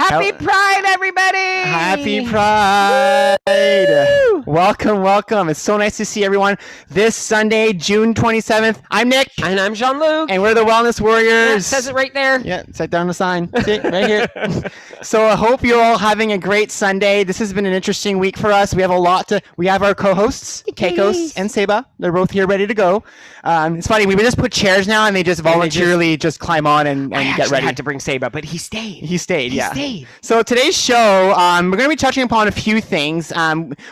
Happy Pride, everybody! Happy Pride! Woo! Welcome. It's so nice to see everyone this Sunday, June 27th. I'm Nick. And I'm Jean-Luc. And we're the Wellness Warriors. Yeah, it says it right there. Yeah, it's right down the sign. See, right here. So I hope you're all having a great Sunday. This has been an interesting week for us. We have our co-hosts, Keikos and Seba. They're both here ready to go. It's funny, we just put chairs now and they just voluntarily just climb on and get ready. I had to bring Seba, but he stayed. He stayed. So today's show, we're going to be touching upon a few things.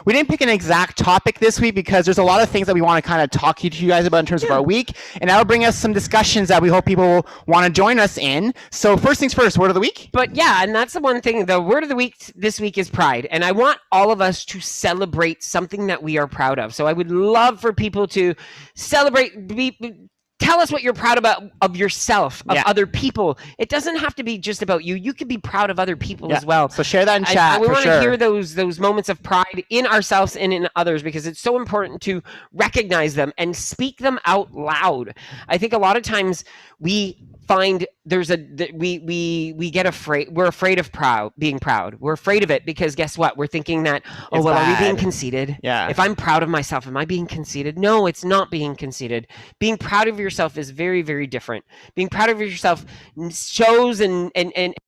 We didn't pick an exact topic this week because there's a lot of things that we want to kind of talk to you guys about in terms of our week, and that'll bring us some discussions that we hope people will want to join us in. So first things first, word of the week. But yeah, and that's the one thing. The word of the week this week is pride, and I want all of us to celebrate something that we are proud of. So I would love for people to celebrate. Tell us what you're proud about of yourself, of other people. It doesn't have to be just about you. You could be proud of other people as well. So share that in chat. We want to hear those moments of pride in ourselves and in others, because it's so important to recognize them and speak them out loud. I think a lot of times we find we get afraid. We're afraid of being proud. We're afraid of it because guess what? We're thinking that, are we being conceited? Yeah. If I'm proud of myself, am I being conceited? No, it's not being conceited. Being proud of yourself is very, very different. Being proud of yourself shows and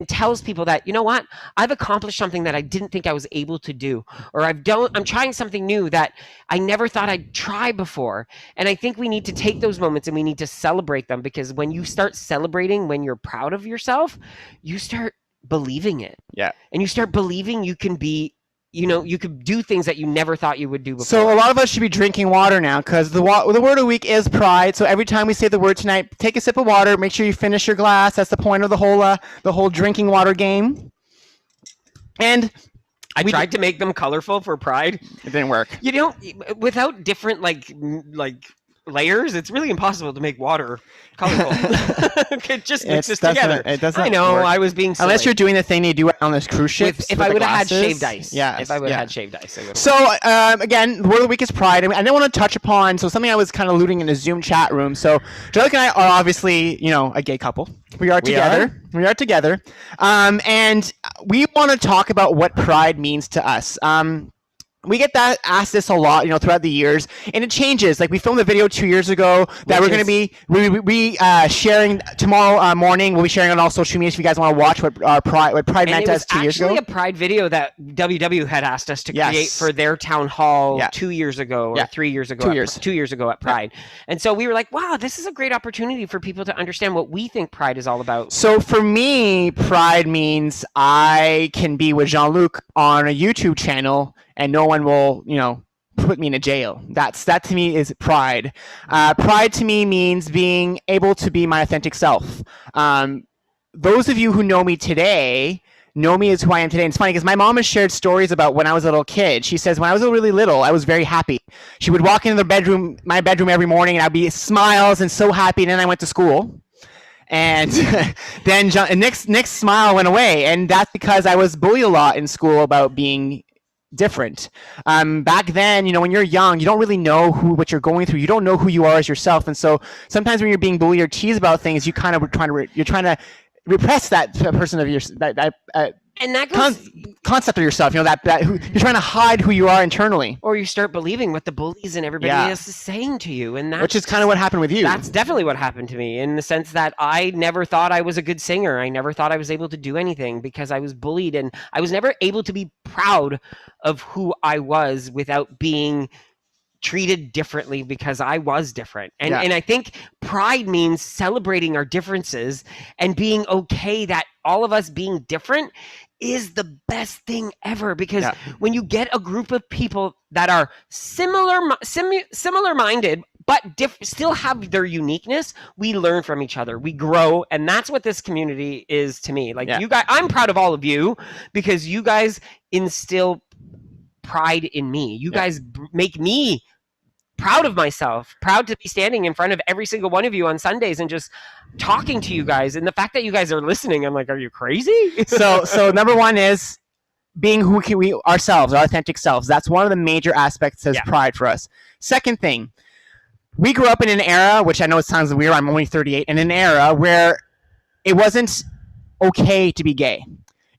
tells people that, you know what? I've accomplished something that I didn't think I was able to do, or I'm trying something new that I never thought I'd try before. And I think we need to take those moments and we need to celebrate them, because when you start celebrating, when you're proud of yourself, you start believing it. Yeah. And you start believing you can be, you could do things that you never thought you would do before. So a lot of us should be drinking water now, because the word of the week is pride. So every time we say the word tonight, take a sip of water. Make sure you finish your glass. That's the point of the whole drinking water game. And I tried to make them colorful for pride. It didn't work. Without different like layers, it's really impossible to make water colorful. It just mixes together. It doesn't. I know. Work. I was being silly. Unless you're doing the thing they do on this cruise ship. If I would have had shaved ice. Yeah. If I would have had shaved ice. So again, the word of the week is pride. I didn't want to touch upon something I was kind of alluding in the Zoom chat room. So Jean-Luc and I are obviously a gay couple. We are together. And we want to talk about what pride means to us. We get asked this a lot, throughout the years, and it changes. Like, we filmed a video 2 years ago that we're going to be sharing tomorrow morning. We'll be sharing on all social media if you guys want to watch what pride meant to us 2 years ago. It was actually a pride video that WW had asked us to create for their town hall 2 years ago or 3 years ago. 2 years ago at Pride. Yeah. And so we were like, wow, this is a great opportunity for people to understand what we think pride is all about. So for me, pride means I can be with Jean-Luc on a YouTube channel and no one will, put me in a jail. That to me is pride. Pride to me means being able to be my authentic self. Those of you who know me today know me as who I am today. And it's funny because my mom has shared stories about when I was a little kid. She says when I was really little, I was very happy. She would walk into my bedroom every morning, and I'd be smiles and so happy. And then I went to school. And then Nick's smile went away. And that's because I was bullied a lot in school about being different. Back then, when you're young, you don't really know what you're going through. You don't know who you are as yourself. And so sometimes when you're being bullied or teased about things, you're trying to repress that person of yours, and that goes, concept of yourself, you're trying to hide who you are internally. Or you start believing what the bullies and everybody else is saying to you. And which is kind of what happened with you. That's definitely what happened to me, in the sense that I never thought I was a good singer. I never thought I was able to do anything because I was bullied, and I was never able to be proud of who I was without being treated differently because I was different. And I think pride means celebrating our differences and being okay that all of us being different is the best thing ever, because when you get a group of people that are similar minded but still have their uniqueness, we learn from each other, we grow, and that's what this community is to me. Like, you guys, I'm proud of all of you because you guys instill pride in me. You guys make me proud of myself, proud to be standing in front of every single one of you on Sundays and just talking to you guys. And the fact that you guys are listening, I'm like, are you crazy? So number one is being who we ourselves, our authentic selves. That's one of the major aspects as pride for us. Second thing, we grew up in an era, which I know it sounds weird, I'm only 38, in an era where it wasn't okay to be gay.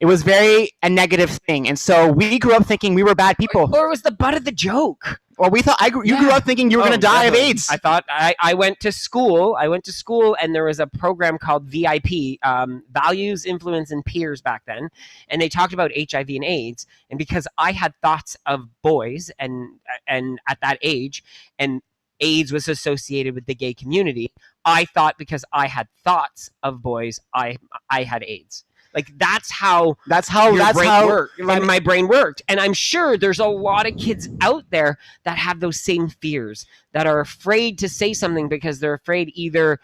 It was very a negative thing, and so we grew up thinking we were bad people. Or it was the butt of the joke. Well, we thought you grew up thinking you were going to die definitely. of AIDS. I thought I went to school. And there was a program called VIP, Values, Influence, and Peers back then, and they talked about HIV and AIDS. And because I had thoughts of boys, and at that age, and AIDS was associated with the gay community, I thought because I had thoughts of boys, I had AIDS. Like that's how my brain worked. And I'm sure there's a lot of kids out there that have those same fears, that are afraid to say something because they're afraid either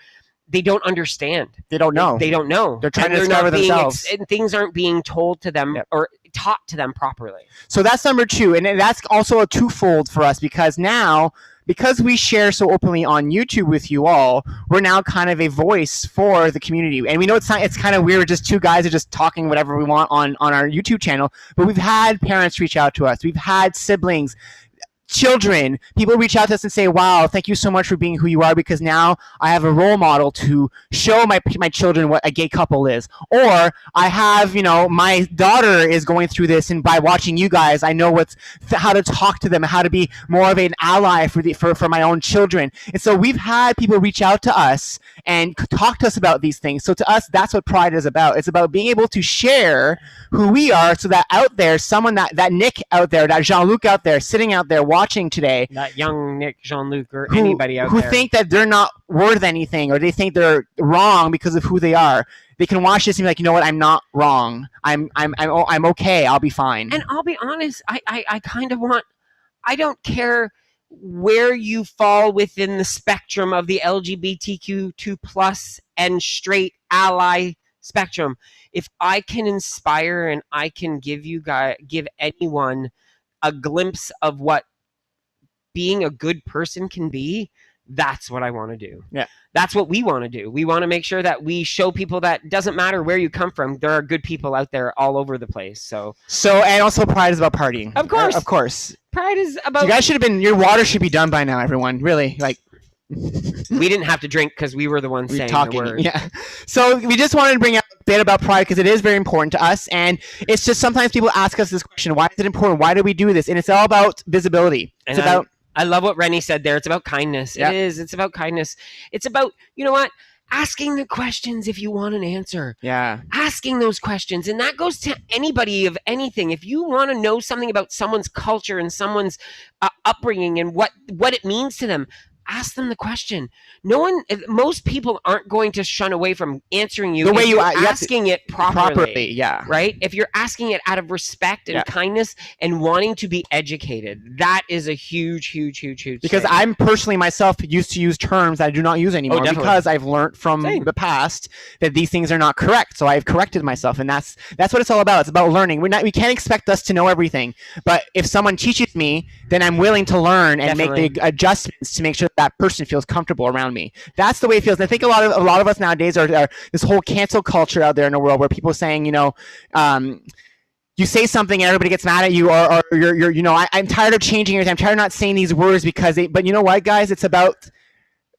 they don't understand. They don't know. They don't know. They're trying to discover themselves. And things aren't being told to them or taught to them properly. So that's number 2. And that's also a twofold for us, because now, because we share so openly on YouTube with you all, we're now kind of a voice for the community. And we know it's kind of weird. We're just two guys are just talking whatever we want on our YouTube channel. But we've had parents reach out to us. We've had siblings, children, people reach out to us and say, wow, thank you so much for being who you are, because now I have a role model to show my children what a gay couple is. Or I have, my daughter is going through this, and by watching you guys, I know how to talk to them, how to be more of an ally for my own children. And so we've had people reach out to us and talk to us about these things. So to us, that's what Pride is about. It's about being able to share who we are, so that out there, someone that Nick out there, that Jean-Luc out there, sitting out there watching today, that young Nick, Jean-Luc, or anybody out there who think that they're not worth anything, or they think they're wrong because of who they are, they can watch this and be like, you know what, I'm not wrong. I'm okay. I'll be fine. And I'll be honest, I kind of want, I don't care where you fall within the spectrum of the LGBTQ2 plus and straight ally spectrum. If I can inspire and I can give anyone a glimpse of what being a good person can be, that's what I want to do. Yeah. That's what we want to do. We want to make sure that we show people that doesn't matter where you come from, there are good people out there all over the place. So and also Pride is about partying. Of course. Of course. Pride is about... You guys your water should be done by now, everyone. Really, we didn't have to drink because we were the ones saying talking. The word. Yeah. So we just wanted to bring up a bit about Pride, because it is very important to us, and it's just sometimes people ask us this question: why is it important? Why do we do this? And it's all about visibility. It's about. I love what Rennie said there. It's about kindness. Yep. It is. It's about kindness. It's about, you know what? Asking the questions if you want an answer. Yeah. Asking those questions. And that goes to anybody of anything. If you want to know something about someone's culture and someone's upbringing and what it means to them, ask them the question. Most people aren't going to shun away from answering you the way you're asking it properly. Yeah. Right? If you're asking it out of respect and kindness and wanting to be educated, that is a huge because thing. I'm personally myself used to use terms that I do not use anymore, because I've learned from the past that these things are not correct. So I've corrected myself, and that's what it's all about. It's about learning. We can't expect us to know everything, but if someone teaches me, then I'm willing to learn and make the adjustments to make sure that person feels comfortable around me. That's the way it feels. And I think a lot of us nowadays are this whole cancel culture out there in the world, where people are saying, you say something and everybody gets mad at you, or you're I'm tired of changing everything. I'm tired of not saying these words but you know what, guys? It's about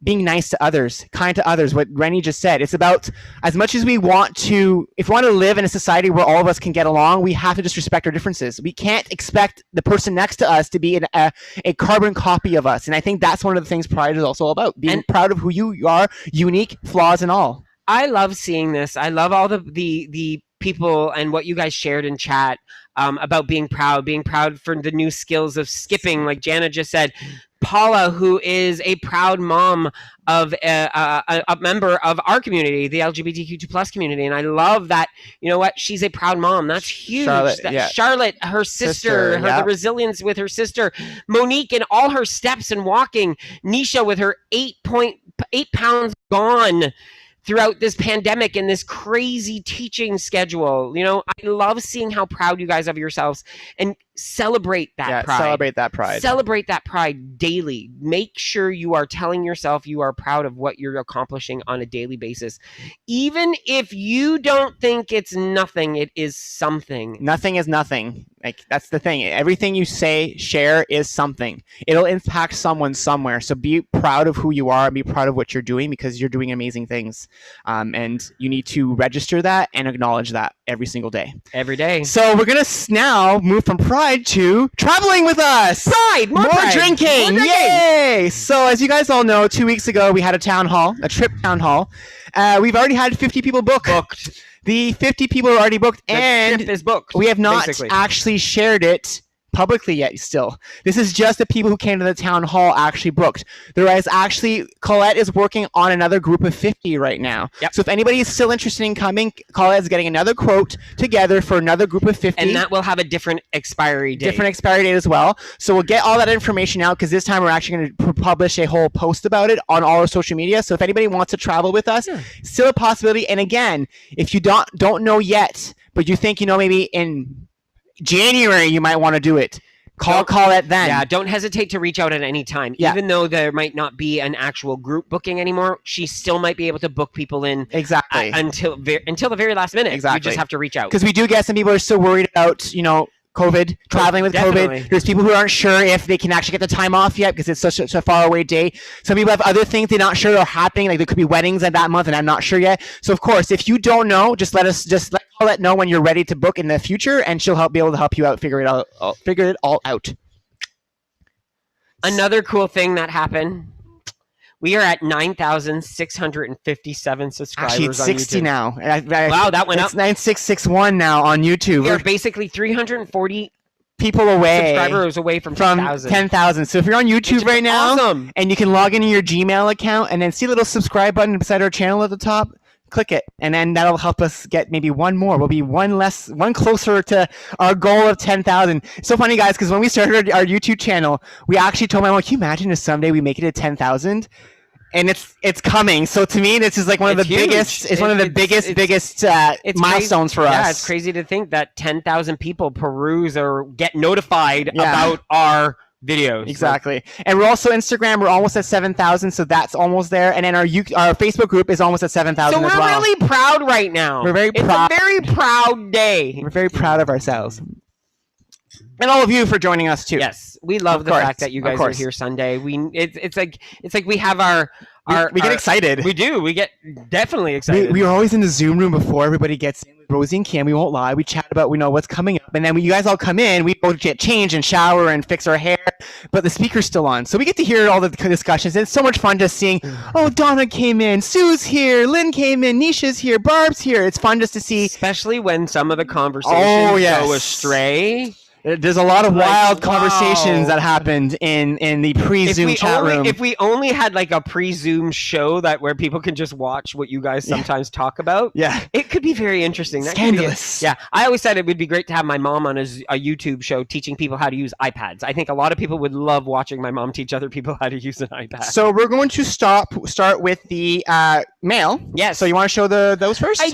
being nice to others, kind to others, what Rennie just said. It's about, as much as if we want to live in a society where all of us can get along, we have to just respect our differences. We can't expect the person next to us to be a carbon copy of us. And I think that's one of the things Pride is also about, being proud of who you are, unique, flaws and all. I love seeing this. I love all the people and what you guys shared in chat about being proud for the new skills of skipping, like Jana just said. Paula, who is a proud mom of a member of our community, the LGBTQ2 plus community. And I love that, you know what, she's a proud mom. That's huge. Charlotte, her sister, the resilience with her sister, Monique and all her steps and walking, Nisha with her 8 pounds gone throughout this pandemic and this crazy teaching schedule. I love seeing how proud you guys of yourselves, and celebrate that pride. Celebrate that pride daily. Make sure you are telling yourself you are proud of what you're accomplishing on a daily basis. Even if you don't think it's nothing, it is something. Nothing is nothing. Like, that's the thing. Everything you say, share is something. It'll impact someone somewhere. So be proud of who you are and be proud of what you're doing, because you're doing amazing things. And you need to register that and acknowledge that every single day. Every day. So we're going to now move from pride to traveling with us. Pride! More pride. Drinking! Yay! So as you guys all know, 2 weeks ago, we had a trip town hall. We've already had 50 people booked. The 50 people are already booked, and trip is booked, we have not basically actually shared it publicly yet still. This is just the people who came to the town hall actually booked. There is actually, Colette is working on another group of 50 right now. Yep. So if anybody is still interested in coming, Colette is getting another quote together for another group of 50. And that will have a different expiry date. Different expiry date as well. So we'll get all that information out, because this time we're actually going to publish a whole post about it on all our social media. So if anybody wants to travel with us, still a possibility. And again, if you don't know yet, but you think, maybe in January you might want to do it, call it then. Yeah, don't hesitate to reach out at any time. Yeah. Even though there might not be an actual group booking anymore, she still might be able to book people in exactly until the very last minute. Exactly. You just have to reach out. Because we do get some people who are still worried about, COVID, traveling with Definitely. COVID. There's people who aren't sure if they can actually get the time off yet, because it's such a far away day. Some people have other things they're not sure are happening. Like, there could be weddings in that month, and I'm not sure yet. So of course, if you don't know, just let Colette know when you're ready to book in the future, and she'll be able to help you out, figure it all out. Another cool thing that happened. We are at 9,657 subscribers. Actually, it's 60 on YouTube. now. Wow, that went up. It's 9,661 now on YouTube. We are basically 340 people away. Subscribers away from 10,000. 10,000. So if you're on YouTube right now, awesome. And you can log into your Gmail account and then see a little subscribe button beside our channel at the top, click it, and then that'll help us get maybe one more. We'll be one closer to our goal of 10,000. It's so funny, guys, because when we started our YouTube channel, we actually told my mom, can you imagine if someday we make it to 10,000? And it's coming. So to me, this is like one of the biggest. It's one of the biggest milestones for us. Yeah, it's crazy to think that 10,000 people peruse or get notified about our videos. Exactly. And we're also Instagram. We're almost at 7,000, so that's almost there. And then our Facebook group is almost at 7,000 so as well. So we're really proud right now. We're very proud. It's a very proud day. We're very proud of ourselves. And all of you for joining us too. Yes, we love the fact that you guys are here Sunday. It's like we have we get excited. We do. We get definitely excited. We were always in the Zoom room before everybody gets in with Rosie and Cam. We won't lie. We chat about what's coming up, and then when you guys all come in, we both get changed and shower and fix our hair. But the speaker's still on, so we get to hear all the discussions. It's so much fun just seeing. Oh, Donna came in, Sue's here, Lynn came in, Nisha's here, Barb's here. It's fun just to see, especially when some of the conversations go astray. There's a lot of wild conversations that happened in the pre-Zoom chat room. If we only had like a pre-Zoom show where people can just watch what you guys sometimes talk about, it could be very interesting. Scandalous. I always said it would be great to have my mom on a YouTube show teaching people how to use iPads. I think a lot of people would love watching my mom teach other people how to use an iPad. So we're going to start with the mail. Yes. So you want to show those first? I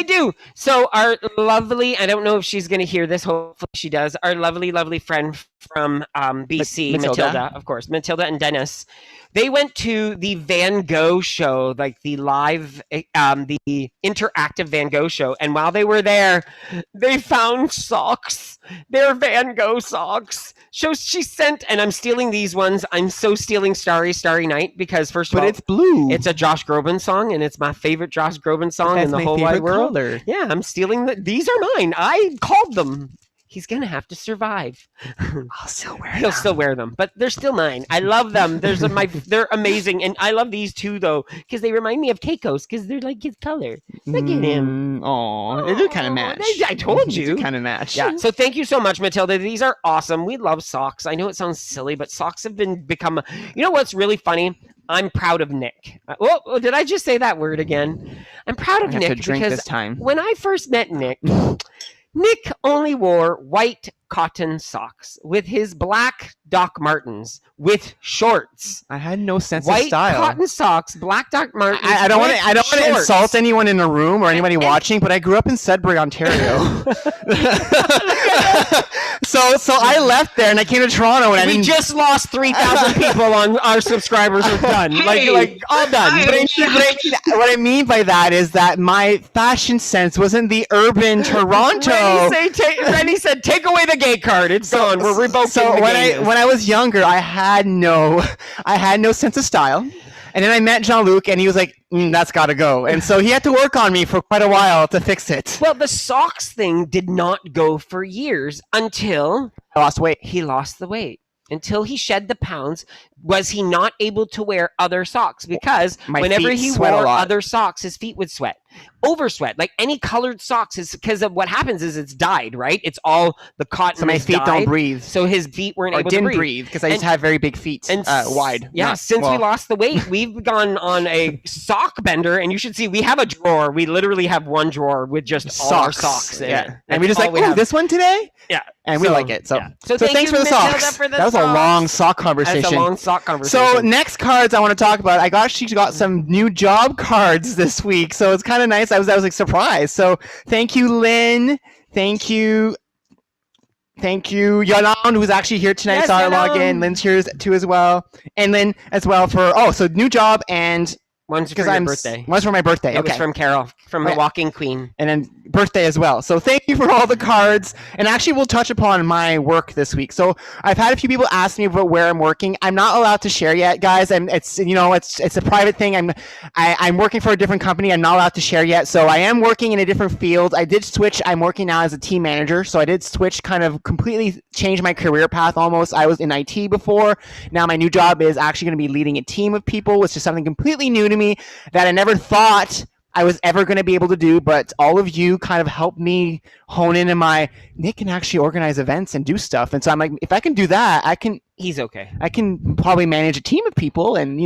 do. So our lovely, I don't know if she's going to hear this, hopefully she does, our lovely friend from BC, Matilda, of course, Matilda and Dennis, they went to the Van Gogh show, like the live, the interactive Van Gogh show, and while they were there, they found socks. They're Van Gogh socks. So she sent, and I'm stealing these ones. I'm so stealing Starry Night because first of all, it's blue. It's a Josh Groban song, and it's my favorite Josh Groban song in the whole wide world. Color. Yeah, I'm stealing these are mine. I called them. He's going to have to survive. I'll still wear them. He'll still wear them, but they're still mine. I love them. They're amazing. And I love these too, though, because they remind me of Keiko's, because they're like his color. Look at him. Oh, they do kind of match. I told you. Kind of match. Yeah. So thank you so much, Matilda. These are awesome. We love socks. I know it sounds silly, but socks have become. You know what's really funny? I'm proud of Nick. Oh, did I just say that word again? I'm proud of Nick because when I first met Nick, Nick only wore white cotton socks with his black Doc Martens with shorts. I had no sense of style. White cotton socks, black Doc Martens. I don't want to insult anyone in the room or anybody watching, but I grew up in Sudbury, Ontario. So I left there and I came to Toronto and we just lost 3,000 people on our subscribers are done. Like all done. What I mean by that is that my fashion sense wasn't the urban Toronto. already said, take away the gay card. It's gone. We're revoking So the when gayness. I was younger, I had no sense of style. And then I met Jean-Luc, and he was like, that's got to go. And so he had to work on me for quite a while to fix it. Well, the socks thing did not go for years until I lost weight. he lost the weight. Until he shed the pounds, was he not able to wear other socks? Because My whenever feet he sweat a wore lot. other socks, his feet would sweat. Over sweat. Like any colored socks is because of what happens is it's dyed, right? It's all the cotton. So my is feet dyed, don't breathe. So his feet weren't Or able didn't to breathe. because I used to have very big feet, And wide. Yeah, Not- since we well, lost the weight, we've gone on a sock bender, and you should see we have a drawer. We literally have one drawer with just all our socks in it. And we That's just like, all we oh, have. this one today? Yeah. And we So, like it. So, yeah. so thank thanks you, for the Matilda, socks. for the That was a socks. long sock conversation. That's a long sock conversation. So next cards I want to talk about. I actually got some new job cards this week, so it's kind of nice. I was like surprised. So thank you, Lynn. Thank you, Yolande, who's actually here tonight. Yes, Saw her log Yolande. in. Lynn's here too as well, and Lynn as well for so new job and One's for because your birthday. One's for my birthday. It was Okay. from Carol, from the Okay. Walking Queen. And then birthday as well. So thank you for all the cards. And actually, we'll touch upon my work this week. So I've had a few people ask me about where I'm working. I'm not allowed to share yet, guys. It's a private thing. I'm working for a different company. I'm not allowed to share yet. So I am working in a different field. I did switch. I'm working now as a team manager. So I did switch, kind of completely change my career path almost. I was in IT before. Now my new job is actually going to be leading a team of people, which is something completely new to me that I never thought I was ever going to be able to do, but all of you kind of helped me hone into Nick can actually organize events and do stuff. And so I'm like, if I can do that, He's okay. I can probably manage a team of people and,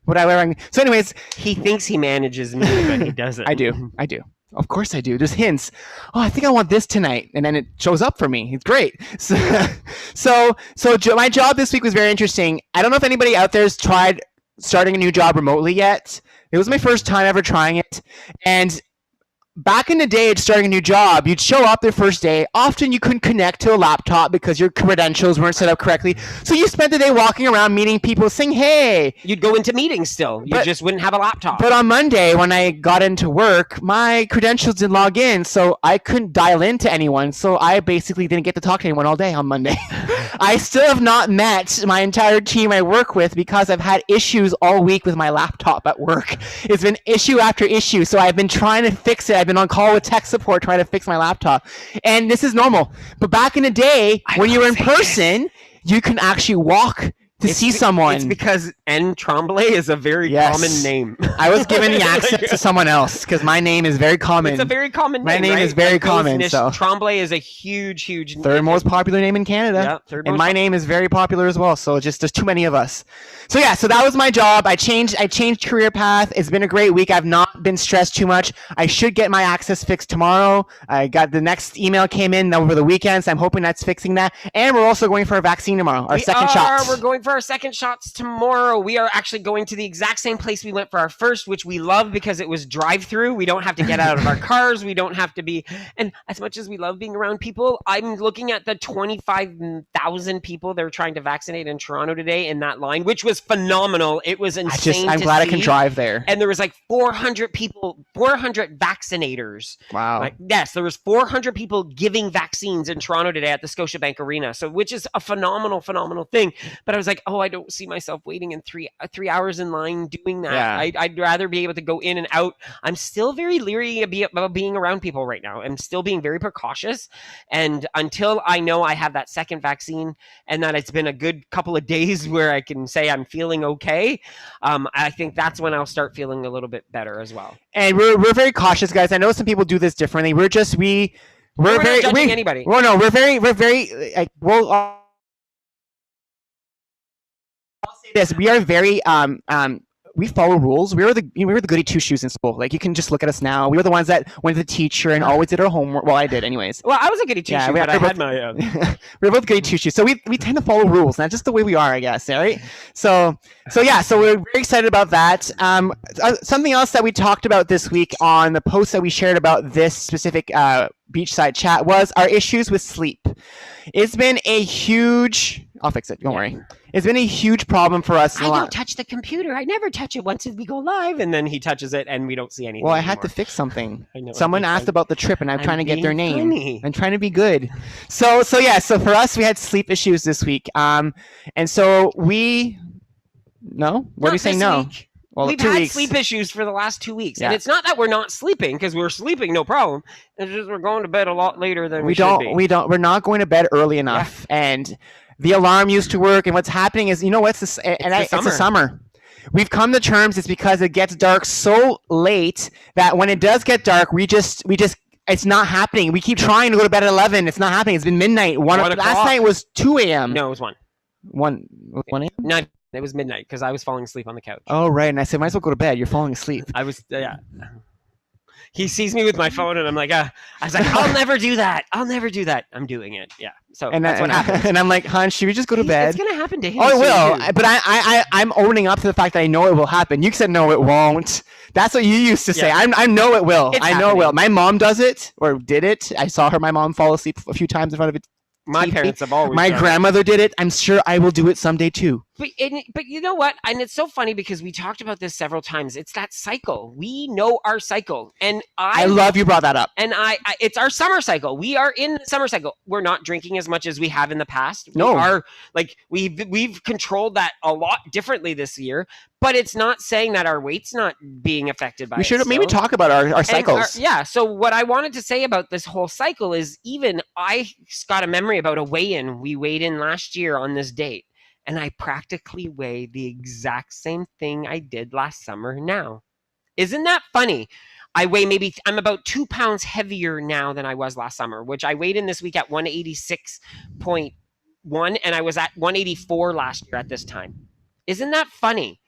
whatever. So anyways, He thinks he manages me, but he doesn't. I do. Of course I do. There's hints. Oh, I think I want this tonight. And then it shows up for me. It's great. So my job this week was very interesting. I don't know if anybody out there has tried starting a new job remotely yet. It was my first time ever trying it. And back in the day, starting a new job, you'd show up the first day. Often you couldn't connect to a laptop because your credentials weren't set up correctly. So you spent the day walking around meeting people saying, hey. You'd go into meetings still. You just wouldn't have a laptop. But on Monday, when I got into work, my credentials didn't log in, so I couldn't dial into anyone. So I basically didn't get to talk to anyone all day on Monday. I still have not met my entire team I work with because I've had issues all week with my laptop at work. It's been issue after issue, so I've been trying to fix it. I've been on call with tech support trying to fix my laptop. And this is normal. But back in the day, when you were in person, you can actually walk to see someone. It's because N. Tremblay is a very common name. I was given the access to someone else because my name is very common. It's a very common name. My name right? is very common. Niche. So Tremblay is a huge third most popular name in Canada. Yeah, third and most my name is very popular as well. So just there's too many of us. So yeah, so that was my job. I changed career path. It's been a great week. I've not been stressed too much. I should get my access fixed tomorrow. I got the next email came in over the weekend, so I'm hoping that's fixing that. And we're also going for a vaccine tomorrow. Our second shot. We're going for our second shots tomorrow. We are actually going to the exact same place we went for our first, which we love because it was drive-through. We don't have to get out of our cars. We don't have to be. And as much as we love being around people, I'm looking at the 25,000 people they're trying to vaccinate in Toronto today in that line, which was phenomenal. It was insane. I'm glad I can drive there. And there was like 400 people, 400 vaccinators. Wow. Yes, there was 400 people giving vaccines in Toronto today at the Scotiabank Arena. So, which is a phenomenal thing. But I was like, I don't see myself waiting in three hours in line doing that. Yeah. I'd rather be able to go in and out. I'm still very leery about being around people right now. I'm still being very precautious. And until I know I have that second vaccine and that it's been a good couple of days where I can say I'm feeling okay, I think that's when I'll start feeling a little bit better as well. And we're very cautious, guys. I know some people do this differently. We're We're very not judging anybody. Well, no, we're very like I'll say this. We are very we follow rules. We were the goody two shoes in school. Like you can just look at us now. We were the ones that went to the teacher and always did our homework. Well, I did, anyways. Well, I was a goody two shoe, but I had my. We're both goody two shoes, so we tend to follow rules. That's just the way we are, I guess. All right. So yeah. So we're very excited about that. Something else that we talked about this week on the post that we shared about this specific Beachside chat was our issues with sleep. It's been a huge. I'll fix it. Don't worry. It's been a huge problem for us. I don't touch the computer. I never touch it once we go live, and then he touches it, and we don't see anything. Well, I had anymore. to fix something. I know. Someone asked about the trip, and I'm trying to get their name. Funny. I'm trying to be good. So for us, we had sleep issues this week. And so we. No, what are you saying? No. Week. Well, we've 2 had weeks. sleep issues for the last 2 weeks, Yeah. and it's not that we're not sleeping because we're sleeping, no problem. It's just we're going to bed a lot later than we should be. We're not going to bed early enough, and the alarm used to work. And what's happening is, it's the summer. We've come to terms. It's because it gets dark so late that when it does get dark, we just. It's not happening. We keep trying to go to bed at 11. It's not happening. It's been midnight. Last night was 2 a.m. No, it was 1. 1 a.m. No, it was midnight because I was falling asleep on the couch. Oh, right. And I said, might as well go to bed. You're falling asleep. I was, He sees me with my phone, and I'm like, I was like, I'll never do that. I'm doing it. Yeah. So that's what happened. And I'm like, hon, should we just go to bed? It's going to happen to him. Oh, it will. Too. But I'm owning up to the fact that I know it will happen. You said, no, it won't. That's what you used to say. I know it will. I know it will. My mom does it, or did it. I saw my mom fall asleep a few times in front of it. My parents have always My done grandmother did it. I'm sure I will do it someday too. But you know what? And it's so funny because we talked about this several times. It's that cycle. We know our cycle. And I love you brought that up. And it's our summer cycle. We are in the summer cycle. We're not drinking as much as we have in the past. No. We are we've controlled that a lot differently this year, but it's not saying that our weight's not being affected by it. We should maybe talk about our cycles. So what I wanted to say about this whole cycle is even I got a memory about a weigh-in. We weighed in last year on this date. And I practically weigh the exact same thing I did last summer now. Isn't that funny? I'm about 2 pounds heavier now than I was last summer, which I weighed in this week at 186.1, and I was at 184 last year at this time. Isn't that funny?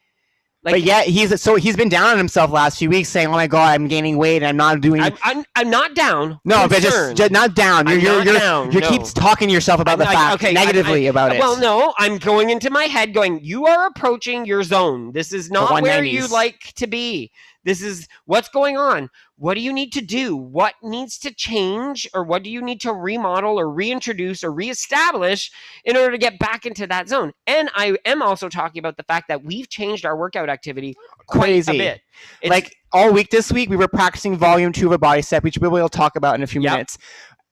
But yeah, he's been down on himself last few weeks, saying, "Oh my God, I'm gaining weight. And I'm not doing." I'm not down. No, but just not down. You keep talking to yourself about negatively about it. Well, no, I'm going into my head, going, "You are approaching your zone. This is not where you like to be. This is what's going on. What do you need to do? What needs to change, or what do you need to remodel or reintroduce or reestablish in order to get back into that zone?" And I am also talking about the fact that we've changed our workout activity quite a bit. Like all week this week, we were practicing volume 2 of a Bodystep, which we will talk about in a few minutes.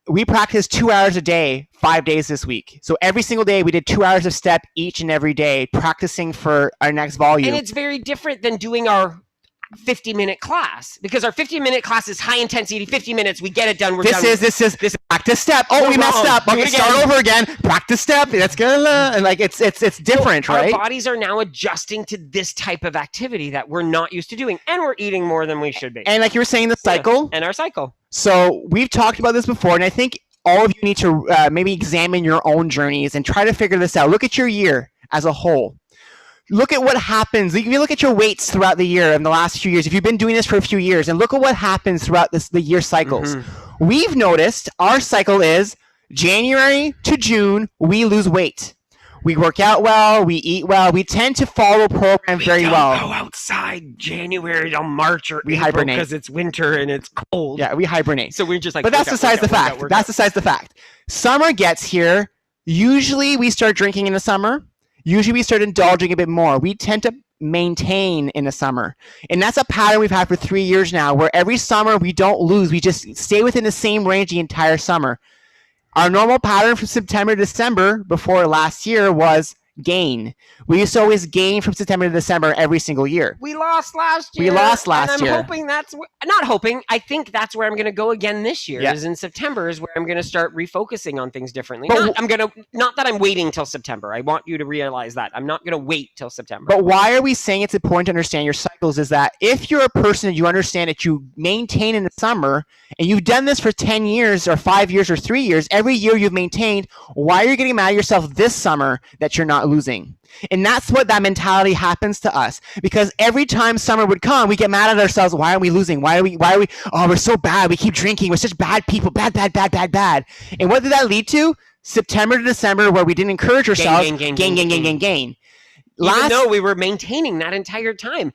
We practiced 2 hours a day, 5 days this week. So every single day we did 2 hours of step each and every day, practicing for our next volume. And it's very different than doing our 50-minute class, because our 50-minute class is high intensity. 50 minutes, we get it done. This is practice step. Oh, we messed up. Okay, start over again. Practice step. That's good. And like it's different, right? Our bodies are now adjusting to this type of activity that we're not used to doing, and we're eating more than we should be. And like you were saying, the cycle and our cycle. So we've talked about this before, and I think all of you need to maybe examine your own journeys and try to figure this out. Look at your year as a whole. Look at what happens. If you look at your weights throughout the year in the last few years, if you've been doing this for a few years, and look at what happens throughout the year cycles. Mm-hmm. We've noticed our cycle is January to June, we lose weight. We work out well, we eat well, we tend to follow program very well. We don't go outside January to March or April because it's winter and it's cold. Yeah, we hibernate. So we're just like, but that's besides the fact. That's besides the fact. Summer gets here. Usually we start drinking in the summer. Usually we start indulging a bit more. We tend to maintain in the summer. And that's a pattern we've had for 3 years now, where every summer we don't lose. We just stay within the same range the entire summer. Our normal pattern from September to December before last year was gain. We used to always gain from September to December every single year. We lost last year. And I'm hoping I think that's where I'm going to go again this year. Is in September is where I'm going to start refocusing on things differently. Not that I'm waiting till September. I want you to realize that. I'm not going to wait till September. But why are we saying it's important to understand your cycles is that if you're a person and you understand that you maintain in the summer and you've done this for 10 years or 5 years or 3 years, every year you've maintained, why are you getting mad at yourself this summer that you're not losing? And that's what that mentality happens to us, because every time summer would come, we get mad at ourselves. Why are we losing? Why are we, oh, we're so bad. We keep drinking. We're such bad people. Bad. And what did that lead to? September to December, where we didn't encourage ourselves. Gain. Even though we were maintaining that entire time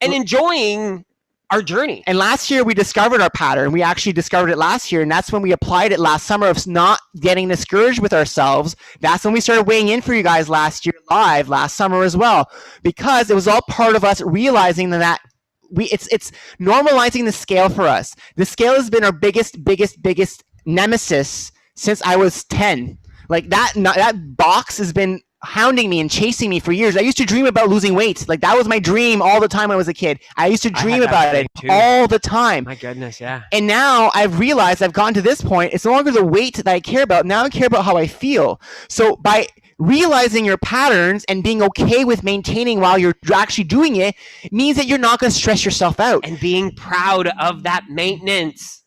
and enjoying our journey. And last year we discovered our pattern. We actually discovered it last year, and that's when we applied it last summer of not getting discouraged with ourselves. That's when we started weighing in for you guys last year live, last summer as well, because it was all part of us realizing that it's normalizing the scale for us. The scale has been our biggest nemesis since I was 10. Like that box has been hounding me and chasing me for years. I used to dream about losing weight. Like that was my dream all the time when I was a kid. I used to dream about it all the time. My goodness, yeah. And now I've realized I've gotten to this point. It's no longer the weight that I care about. Now I care about how I feel. So by realizing your patterns and being okay with maintaining while you're actually doing it means that you're not going to stress yourself out. And being proud of that maintenance.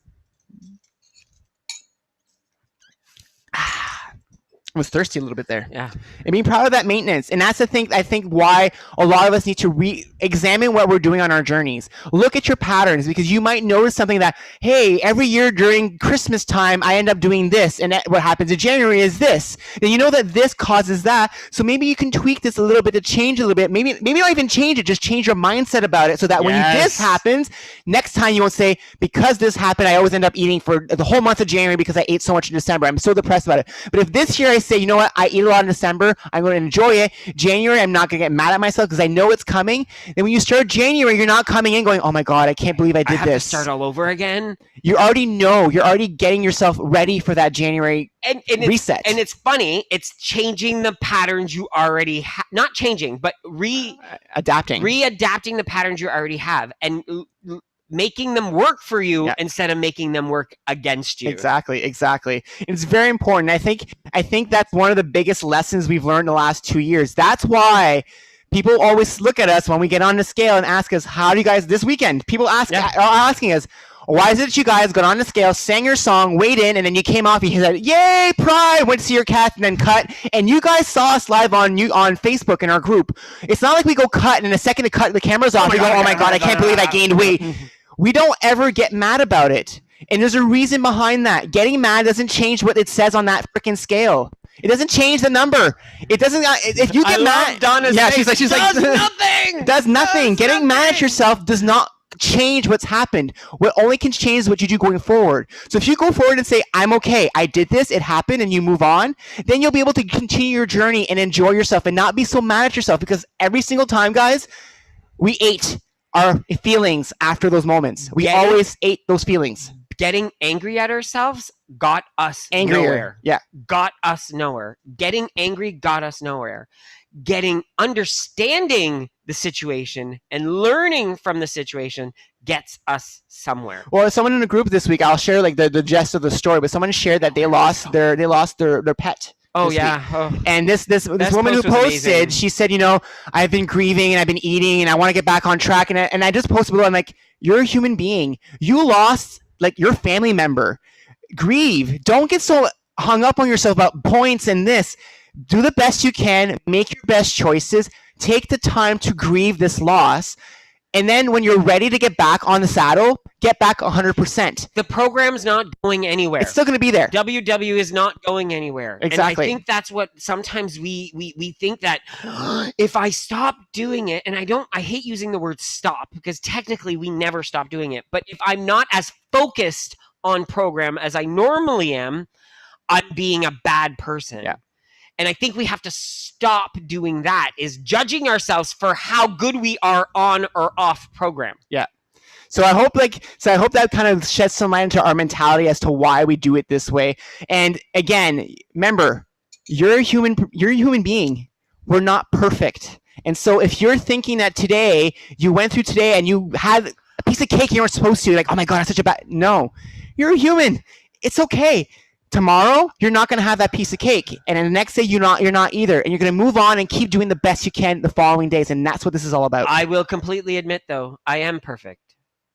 I was thirsty a little bit there. Yeah. And being proud of that maintenance. And that's the thing, I think, why a lot of us need to re-examine what we're doing on our journeys. Look at your patterns, because you might notice something that, hey, every year during Christmas time, I end up doing this. And what happens in January is this. Then you know that this causes that. So maybe you can tweak this a little bit to change a little bit. Maybe not even change it, just change your mindset about it so that when this happens, next time you won't say, because this happened, I always end up eating for the whole month of January because I ate so much in December. I'm so depressed about it. But if this year I say, you know what, I eat a lot in December, I'm going to enjoy it. January, I'm not going to get mad at myself because I know it's coming. Then when you start January, you're not coming in going, oh my God, I can't believe I did have this. To start all over again. You already know. You're already getting yourself ready for that January reset. And it's funny. It's changing the patterns you already not changing, but readapting the patterns you already have and making them work for you instead of making them work against you. Exactly. It's very important. I think that's one of the biggest lessons we've learned the last 2 years. That's why people always look at us when we get on the scale and ask us, how do you guys this weekend? People are asking us, why is it that you guys got on the scale, sang your song, weighed in, and then you came off, you said, yay, pride, went to see your cat, and then cut, and you guys saw us live on Facebook in our group. It's not like we go cut, and in a second to cut the cameras off, we go, oh my God, I can't believe I gained weight. We don't ever get mad about it. And there's a reason behind that. Getting mad doesn't change what it says on that freaking scale. It doesn't change the number. It doesn't. If you get mad, Donna's she's like, nothing. Does nothing. Getting mad at yourself does not change what's happened. What only can change is what you do going forward. So if you go forward and say, I'm okay, I did this, it happened, and you move on, then you'll be able to continue your journey and enjoy yourself and not be so mad at yourself, because every single time, guys, we ate our feelings after those moments. We always ate those feelings. Getting angry at ourselves got us Angrier. nowhere. Yeah. Got us nowhere. Getting angry got us nowhere. Understanding the situation and learning from the situation gets us somewhere. Well, someone in the group this week, I'll share like the gist of the story, but someone shared that they lost their pet. Oh yeah. Oh. And this woman who posted, she said, you know, I've been grieving and I've been eating and I want to get back on track. And I just posted below, I'm like, you're a human being. You lost like your family member. Grieve. Don't get so hung up on yourself about points and this. Do the best you can. Make your best choices. Take the time to grieve this loss. And then when you're ready to get back on the saddle, get back 100%. The program's not going anywhere. It's still going to be there. WW is not going anywhere. Exactly. And I think that's what sometimes we think that if I stop doing it, and I hate using the word stop because technically we never stop doing it. But if I'm not as focused on program as I normally am, I'm being a bad person. Yeah. And I think we have to stop doing that, is judging ourselves for how good we are on or off program. Yeah. So I hope that kind of sheds some light into our mentality as to why we do it this way. And again, remember, you're a human being. We're not perfect. And so if you're thinking that today you went through today and you had a piece of cake you weren't supposed to, like, oh my God, I'm such a bad. No, you're a human. It's okay. Tomorrow, you're not going to have that piece of cake. And then the next day, you're not either. And you're going to move on and keep doing the best you can the following days. And that's what this is all about. I will completely admit, though, I am perfect.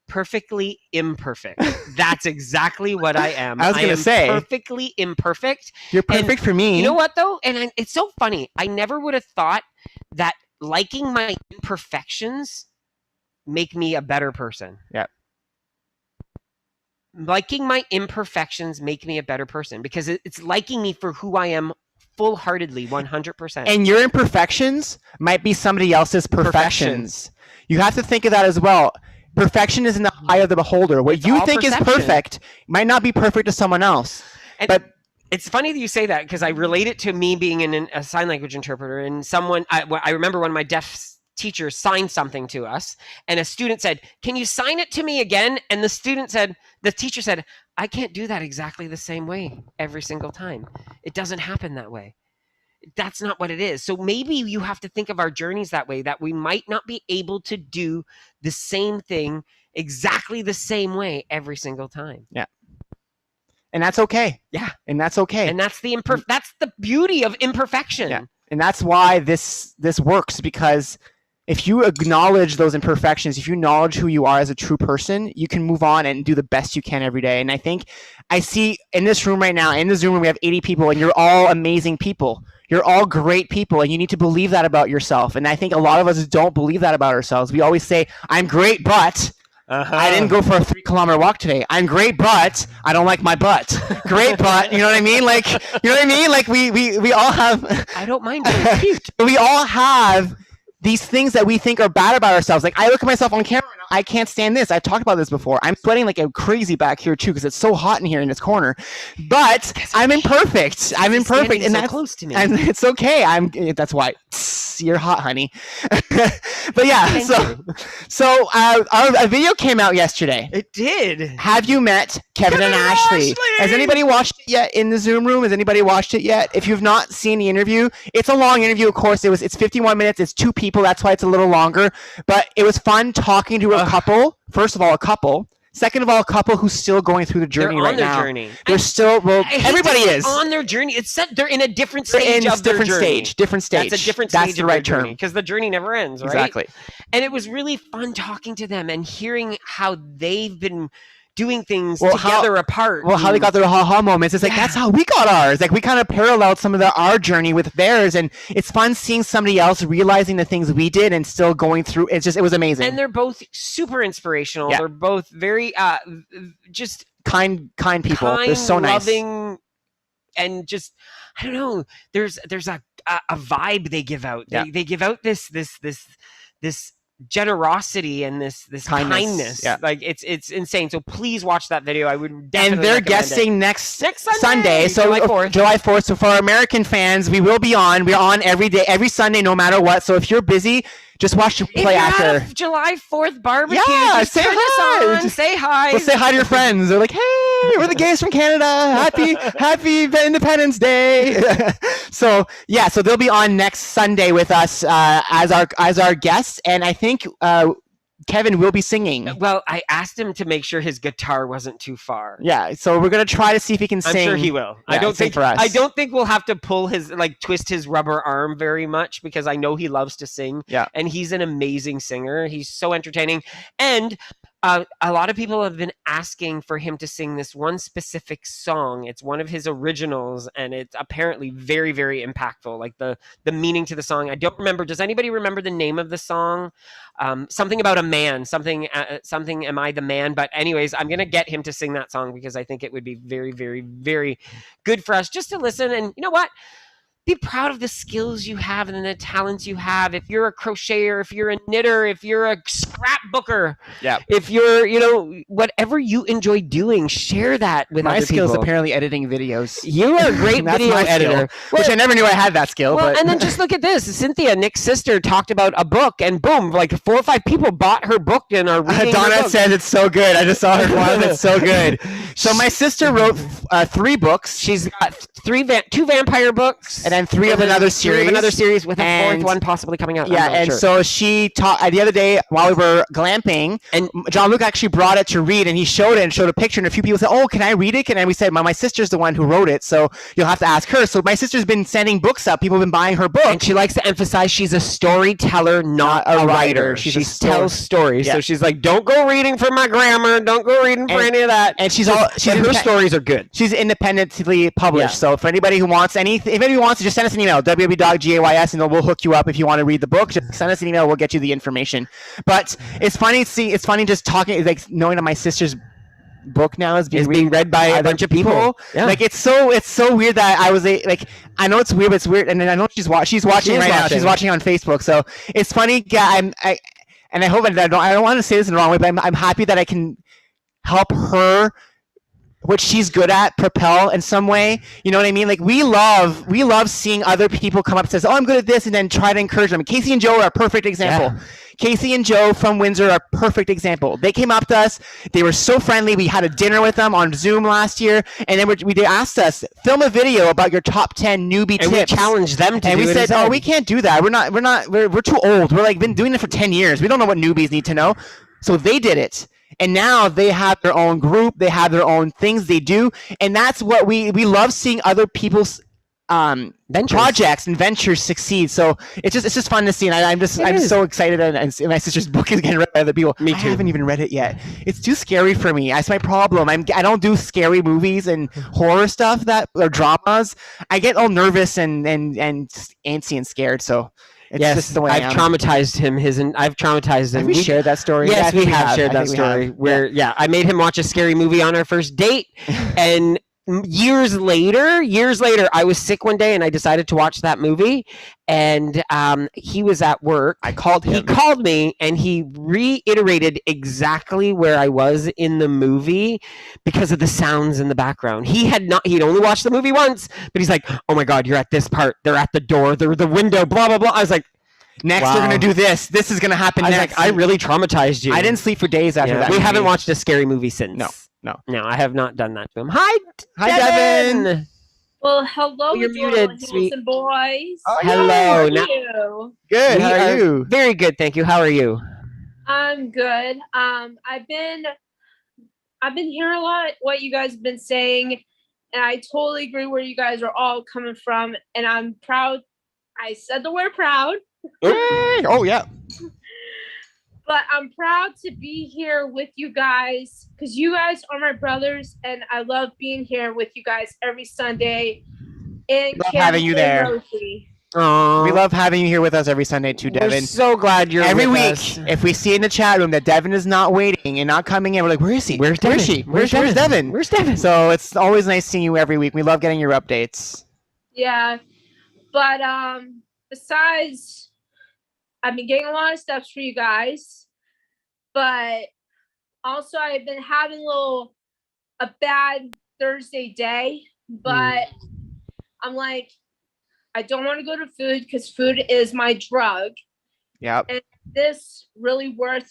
Perfectly imperfect. That's exactly what I am. I was going to say. Perfectly imperfect. You're perfect for me. You know what, though? And it's so funny. I never would have thought that liking my imperfections make me a better person. Yeah. Liking my imperfections make me a better person because it's liking me for who I am full-heartedly, 100%. And your imperfections might be somebody else's perfections. You have to think of that as well. Perfection is in the eye of the beholder. What It's you all think is perception. perfect might not be perfect to someone else. And But it's funny that you say that because I relate it to me being a sign language interpreter. And I remember when my deaf teacher signed something to us, and a student said, "Can you sign it to me again?" And the teacher said, "I can't do that exactly the same way every single time. It doesn't happen that way. That's not what it is." So maybe you have to think of our journeys that way, that we might not be able to do the same thing exactly the same way every single time. Yeah. And that's okay. Yeah. And that's okay. And that's that's the beauty of imperfection. Yeah. And that's why this works, because if you acknowledge those imperfections, if you acknowledge who you are as a true person, you can move on and do the best you can every day. And I think I see in this room right now, in the Zoom room, we have 80 people, and you're all amazing people. You're all great people, and you need to believe that about yourself. And I think a lot of us don't believe that about ourselves. We always say, "I'm great, but I didn't go for a 3-kilometer walk today. I'm great, but I don't like my butt." Great, but you know what I mean? Like, you know what I mean? Like we all have. I don't mind being cute. We all have these things that we think are bad about ourselves. Like, I look at myself on camera and I can't stand this. I've talked about this before. I'm sweating like a crazy back here too because it's so hot in here in this corner. But I'm imperfect. I'm imperfect, and so that's close to me. and it's okay. That's why you're hot, honey. But yeah, so a video came out yesterday. It did. Have you met Kevin and Ashley? Has anybody watched it yet in the Zoom room? Has anybody watched it yet? If you've not seen the interview, it's a long interview. Of course, it's 51 minutes. It's 2 people. That's why it's a little longer. But it was fun talking to a couple. First of all, a couple. Second of all, a couple who's still going through the journey They're right on their now. journey. They're still, well, everybody is on their journey. It's set. They're in a different They're stage in of their different journey. different stage. That's a different stage. That's the of right their term. journey, because the journey never ends, right? Exactly. And it was really fun talking to them and hearing how they've been doing things Well, together apart. Well, how they got their ha-ha moments. It's like, that's how we got ours. Like, we kind of paralleled some of our journey with theirs, and it's fun seeing somebody else realizing the things we did and still going through. It was amazing. And they're both super inspirational. Yeah. They're both very just kind people. They're so nice. loving, and just, I don't know. There's a vibe they give out. They give out this generosity and this kindness. Yeah. Like, it's insane. So please watch that video. I would definitely And they're recommend guesting it. next Sunday, so July 4th. July 4th. So for our American fans, we will be on. We're on every day, every Sunday, no matter what. So if you're busy, just watch the play If you're after. at a July 4th barbecue, Yeah, just say turn hi. this on. Say hi. We'll say hi to your friends. They're like, "Hey, we're the gays from Canada. Happy Independence Day." So yeah, so they'll be on next Sunday with us as our guests, and I think Kevin will be singing. Well, I asked him to make sure his guitar wasn't too far. Yeah, so we're gonna try to see if he can I'm sing. sure he will. Yeah, I don't think we'll have to twist his rubber arm very much, because I know he loves to sing. Yeah. And he's an amazing singer. He's so entertaining. And a lot of people have been asking for him to sing this one specific song. It's one of his originals, and it's apparently very, very impactful. Like the meaning to the song. I don't remember. Does anybody remember the name of the song? Something about a man. Something. Am I the man? But anyways, I'm gonna get him to sing that song, because I think it would be very, very, very good for us just to listen. And you know what? Be proud of the skills you have and the talents you have. If you're a crocheter, if you're a knitter, if you're a scrapbooker, if you're, whatever you enjoy doing, share that with my other skill is people. Apparently editing videos. You are a great That's video my editor. skill, which I never knew I had that skill. Well, but. and then just look at this. Cynthia, Nick's sister, talked about a book, and boom, like 4 or 5 people bought her book and are reading her Donna book. says it's so good. I just saw her one. It's so good. So my sister wrote 3 books. She's got 2 vampire books, and then 3 of another series. 3 of another series, with a 4th one possibly coming out. Yeah, and so she taught the other day while we were glamping, and Jean-Luc actually brought it to read, and he showed it and showed a picture, and a few people said, "Oh, can I read it?" And we said, my sister's the one who wrote it, so you'll have to ask her. So my sister's been sending books out. People have been buying her book. And she likes to emphasize she's a storyteller, not a writer. She tells stories. Yeah. So she's like, don't go reading for my grammar. Don't go reading for any of that. And her stories are good. She's independently published. Yeah. So for anybody who wants if anybody wants to, just send us an email, www.gays, and we'll hook you up if you want to read the book. Just send us an email. We'll get you the information. But it's funny just talking, like knowing that my sister's book now is being read by a bunch of people. Yeah. Like it's so weird that I was I know it's weird, but it's weird. And then I know she's watching right now. She's watching on Facebook. So it's funny. and I hope I don't want to say this in the wrong way, but I'm happy that I can help her, what she's good at, propel in some way. You know what I mean? Like we love seeing other people come up and says, "Oh, I'm good at this," and then try to encourage them. Casey and Joe are a perfect example. Yeah. Casey and Joe from Windsor are a perfect example. They came up to us. They were so friendly. We had a dinner with them on Zoom last year, and then they asked us, film a video about your top 10 newbie And tips. we challenged them to And do we it said, as "Oh, we can't do that. We're too old. We're like been doing it for 10 years. We don't know what newbies need to know." So they did it. And now they have their own group. They have their own things they do. And that's what we love, seeing other people's projects and ventures succeed. So it's just fun to see. And I'm just so excited. And my sister's book is getting read by other people. Me too. I haven't even read it yet. It's too scary for me. That's my problem. I don't do scary movies and horror stuff or dramas. I get all nervous and just antsy and scared. So it's just the way I've traumatized him. I've traumatized him. Have we shared that story? Yes, we have shared that story. Where I made him watch a scary movie on our first date, and years later, I was sick one day and I decided to watch that movie, and he was at work. I called him. He called me and he reiterated exactly where I was in the movie because of the sounds in the background. He'd only watched the movie once, but he's like, "Oh my God, you're at this part. They're at the door. They're the window, blah, blah, blah." I was like, next, wow. They're going to do this. This is going to happen I was next. like, I really traumatized you. I didn't sleep for days after that. We haven't watched a scary movie since. No, I have not done that to him. Hi, Devon. Well, hello, you're muted, sweet boys. Oh, hello. How are Now- you? Good. How are you? Very good, thank you. How are you? I'm good. I've been hearing a lot what you guys have been saying, and I totally agree where you guys are all coming from, and I'm proud. I said the word proud. Yay. Oh yeah. But I'm proud to be here with you guys because you guys are my brothers, and I love being here with you guys every Sunday. And Love having you there. Aww. We love having you here with us every Sunday too, Devon. We're so glad you're every with week. us. If we see in the chat room that Devon is not waiting and not coming in, we're like, "Where is he? Where's Where is Devon? she? Where's Devon? Where's Devon?" So it's always nice seeing you every week. We love getting your updates. Yeah, but besides, I've been getting a lot of steps for you guys, but also I've been having a bad Thursday day, but I'm like, I don't want to go to food because food is my drug. Yep. And this really worth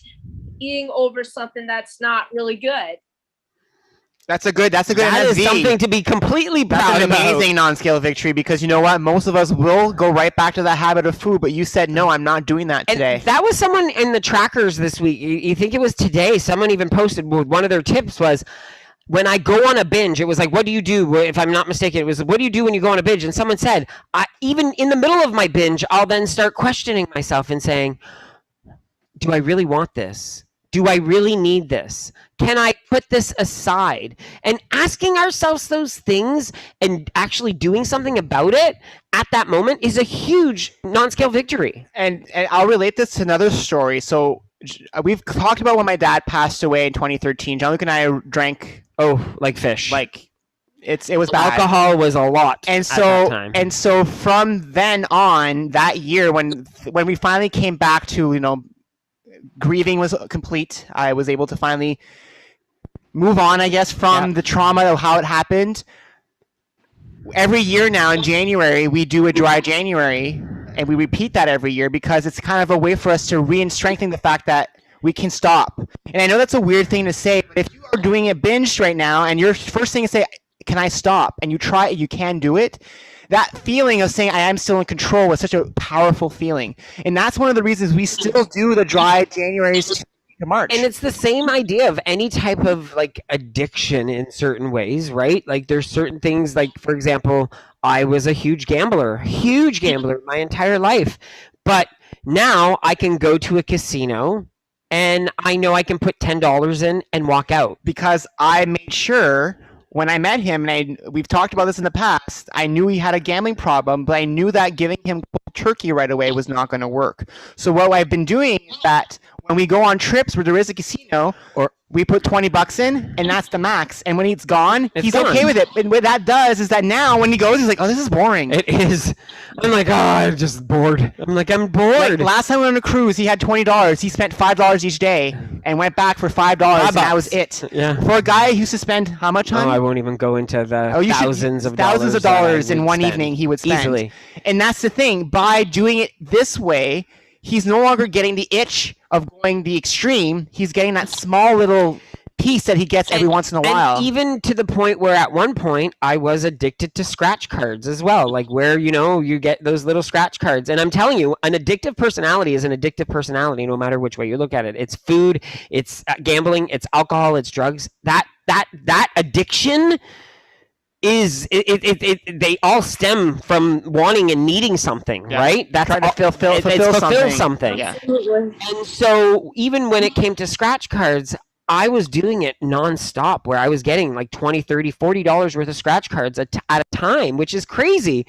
eating over something that's not really good. That's a good That is NSV. something to be completely proud That's an about. amazing non-scale victory, because you know what? Most of us will go right back to that habit of food, but you said, "No, I'm not doing that today." And that was someone in the trackers this week. You think it was today? Someone even posted one of their tips was, when I go on a binge, it was like, "What do you do?" If I'm not mistaken, it was, "What do you do when you go on a binge?" And someone said, even in the middle of my binge, I'll then start questioning myself and saying, "Do I really want this? Do I really need this? Can I put this aside?" And asking ourselves those things and actually doing something about it at that moment is a huge non-scale victory. And I'll relate this to another story. So we've talked about when my dad passed away in 2013. Jean-Luc and I drank Like fish. it was bad. Alcohol was a lot And at that time. so from then on, that year when we finally came back to, grieving was complete, I was able to finally move on, I guess, from the trauma of how it happened. Every year now in January, we do a dry January, and we repeat that every year because it's kind of a way for us to strengthen the fact that we can stop. And I know that's a weird thing to say, but if you are doing a binge right now and your first thing is say, "Can I stop?" and you try it, you can do it. That feeling of saying, "I am still in control," was such a powerful feeling. And that's one of the reasons we still do the dry Januaries to March. And it's the same idea of any type of addiction in certain ways, right? Like there's certain things, like for example, I was a huge gambler my entire life. But now I can go to a casino and I know I can put $10 in and walk out. Because I made sure when I met him, and we've talked about this in the past, I knew he had a gambling problem, but I knew that giving him cold turkey right away was not going to work. So what I've been doing is that when we go on trips where there is a casino, Or- we put $20 in, and that's the max. And when it's gone, It's he's gone. okay with it. And what that does is that now when he goes, he's like, "Oh, this is boring." It is. I'm like, oh, I'm just bored. I'm like, I'm Like, bored. last time we went on a cruise, he had $20. He spent $5 each day and went back for $5, and that was it. Yeah. For a guy who used to spend how much, hon? Oh, I won't even go into the You should- thousands of thousands of that I dollars in would one spend. evening he would spend. Easily. And that's the thing. By doing it this way, he's no longer getting the itch of going the extreme. He's getting that small little piece that he gets every once in a while. And even to the point where at one point I was addicted to scratch cards as well, like where you get those little scratch cards. And I'm telling you, an addictive personality is an addictive personality, no matter which way you look at it. It's food, it's gambling, it's alcohol, it's drugs. That addiction is they all stem from wanting and needing something, Yeah. right? That's Trying to fulfill something. Yeah. Absolutely. And so even when it came to scratch cards, I was doing it nonstop where I was getting like $20, $30, $40 worth of scratch cards at a time, which is crazy.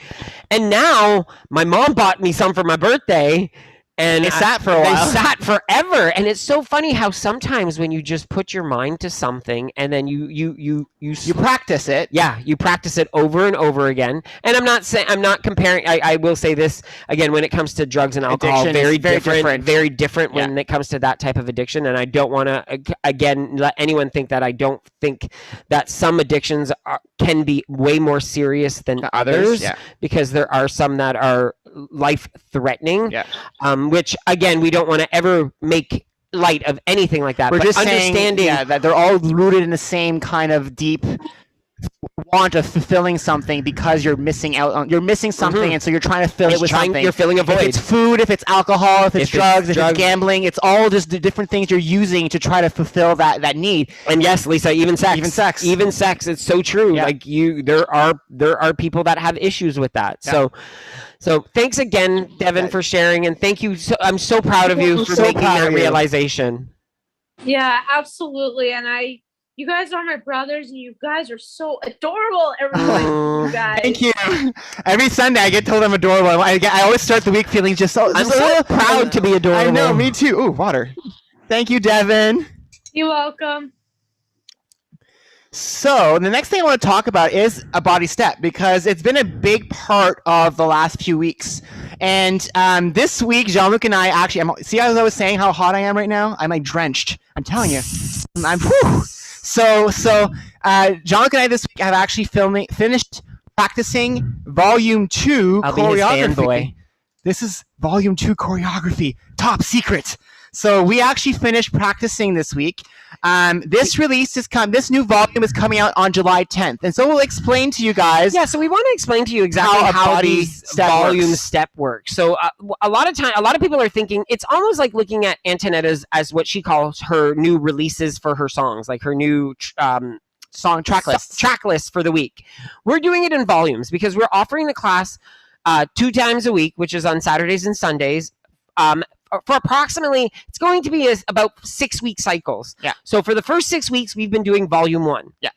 And now my mom bought me some for my birthday. And They sat for a while. They sat forever. And it's so funny how sometimes when you just put your mind to something and then you practice it. yeah, you practice it over and over again. And I'm not comparing. I will say this again, when it comes to drugs and alcohol, Addiction is very very different, different. very different when Yeah. it comes to that type of addiction. And I don't want to again let anyone think that I don't think that some addictions can be way more serious than others, Yeah. because there are some that are life threatening. Yeah. Which again, we don't want to ever make light of anything like that. We're but just saying understanding that they're all rooted in the same kind of deep want of fulfilling something because you're missing something, and so you're trying to fill it with something. You're filling a void. If it's food, if it's alcohol, if it's drugs, if it's drugs. gambling, it's all just the different things you're using to try to fulfill that need. And yes, Lisa, even sex. Even sex. It's so true. Yeah. Like there are people that have issues with that. Yeah. So thanks again, Devon, for sharing, and thank you. I'm so proud of you for So making proud that of you. realization. Yeah, absolutely. And you guys are my brothers, and you guys are so adorable. Everyone, you guys. Thank you. Every Sunday I get told I'm adorable. I always start the week feeling just so. I'm so proud to be adorable. I know, me too. Ooh, water. Thank you, Devon. You're welcome. So the next thing I want to talk about is a Bodystep, because it's been a big part of the last few weeks. And this week, Jean-Luc and I actually, see as I was saying how hot I am right now? I'm like drenched. I'm telling you. Whew. So Jean-Luc and I this week have actually finished practicing Volume 2 I'll be his choreography. fanboy. This is Volume 2 choreography. Top secret. So we actually finished practicing this week. This new volume is coming out on July 10th, and so we'll explain to you guys. Yeah, so we want to explain to you exactly how these volume step works. So a lot of people are thinking it's almost like looking at Antonetta's as what she calls her new releases for her songs, like her new song track list for the week. We're doing it in volumes because we're offering the class 2 times a week, which is on Saturdays and Sundays. For approximately, it's going to be about 6-week cycles. Yeah. So for the first 6 weeks, we've been doing volume 1. Yeah.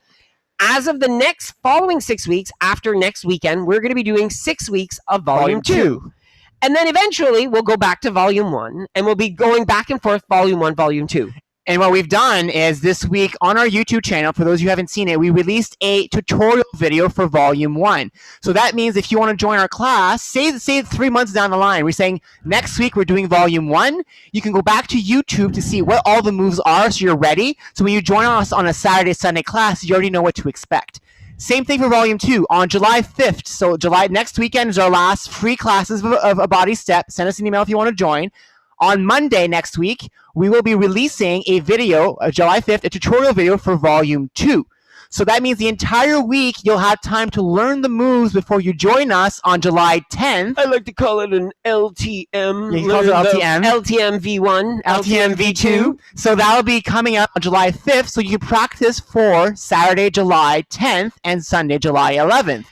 As of the next following 6 weeks, after next weekend, we're going to be doing 6 weeks of volume 2. And then eventually we'll go back to volume 1, and we'll be going back and forth volume 1, volume 2. And what we've done is this week on our YouTube channel, for those of you who haven't seen it, we released a tutorial video for Volume 1. So that means if you want to join our class, say 3 months down the line, we're saying next week we're doing Volume 1, you can go back to YouTube to see what all the moves are so you're ready. So when you join us on a Saturday, Sunday class, you already know what to expect. Same thing for Volume 2 on July 5th. So next weekend is our last free classes of a Bodystep. Send us an email if you want to join. On Monday next week, we will be releasing a video, July 5th, a tutorial video for Volume 2. So that means the entire week you'll have time to learn the moves before you join us on July 10th. I like to call it an LTM. Yeah, he calls it LTM. LTM V1, LTM V2. So that'll be coming up on July 5th, so you can practice for Saturday, July 10th and Sunday, July 11th.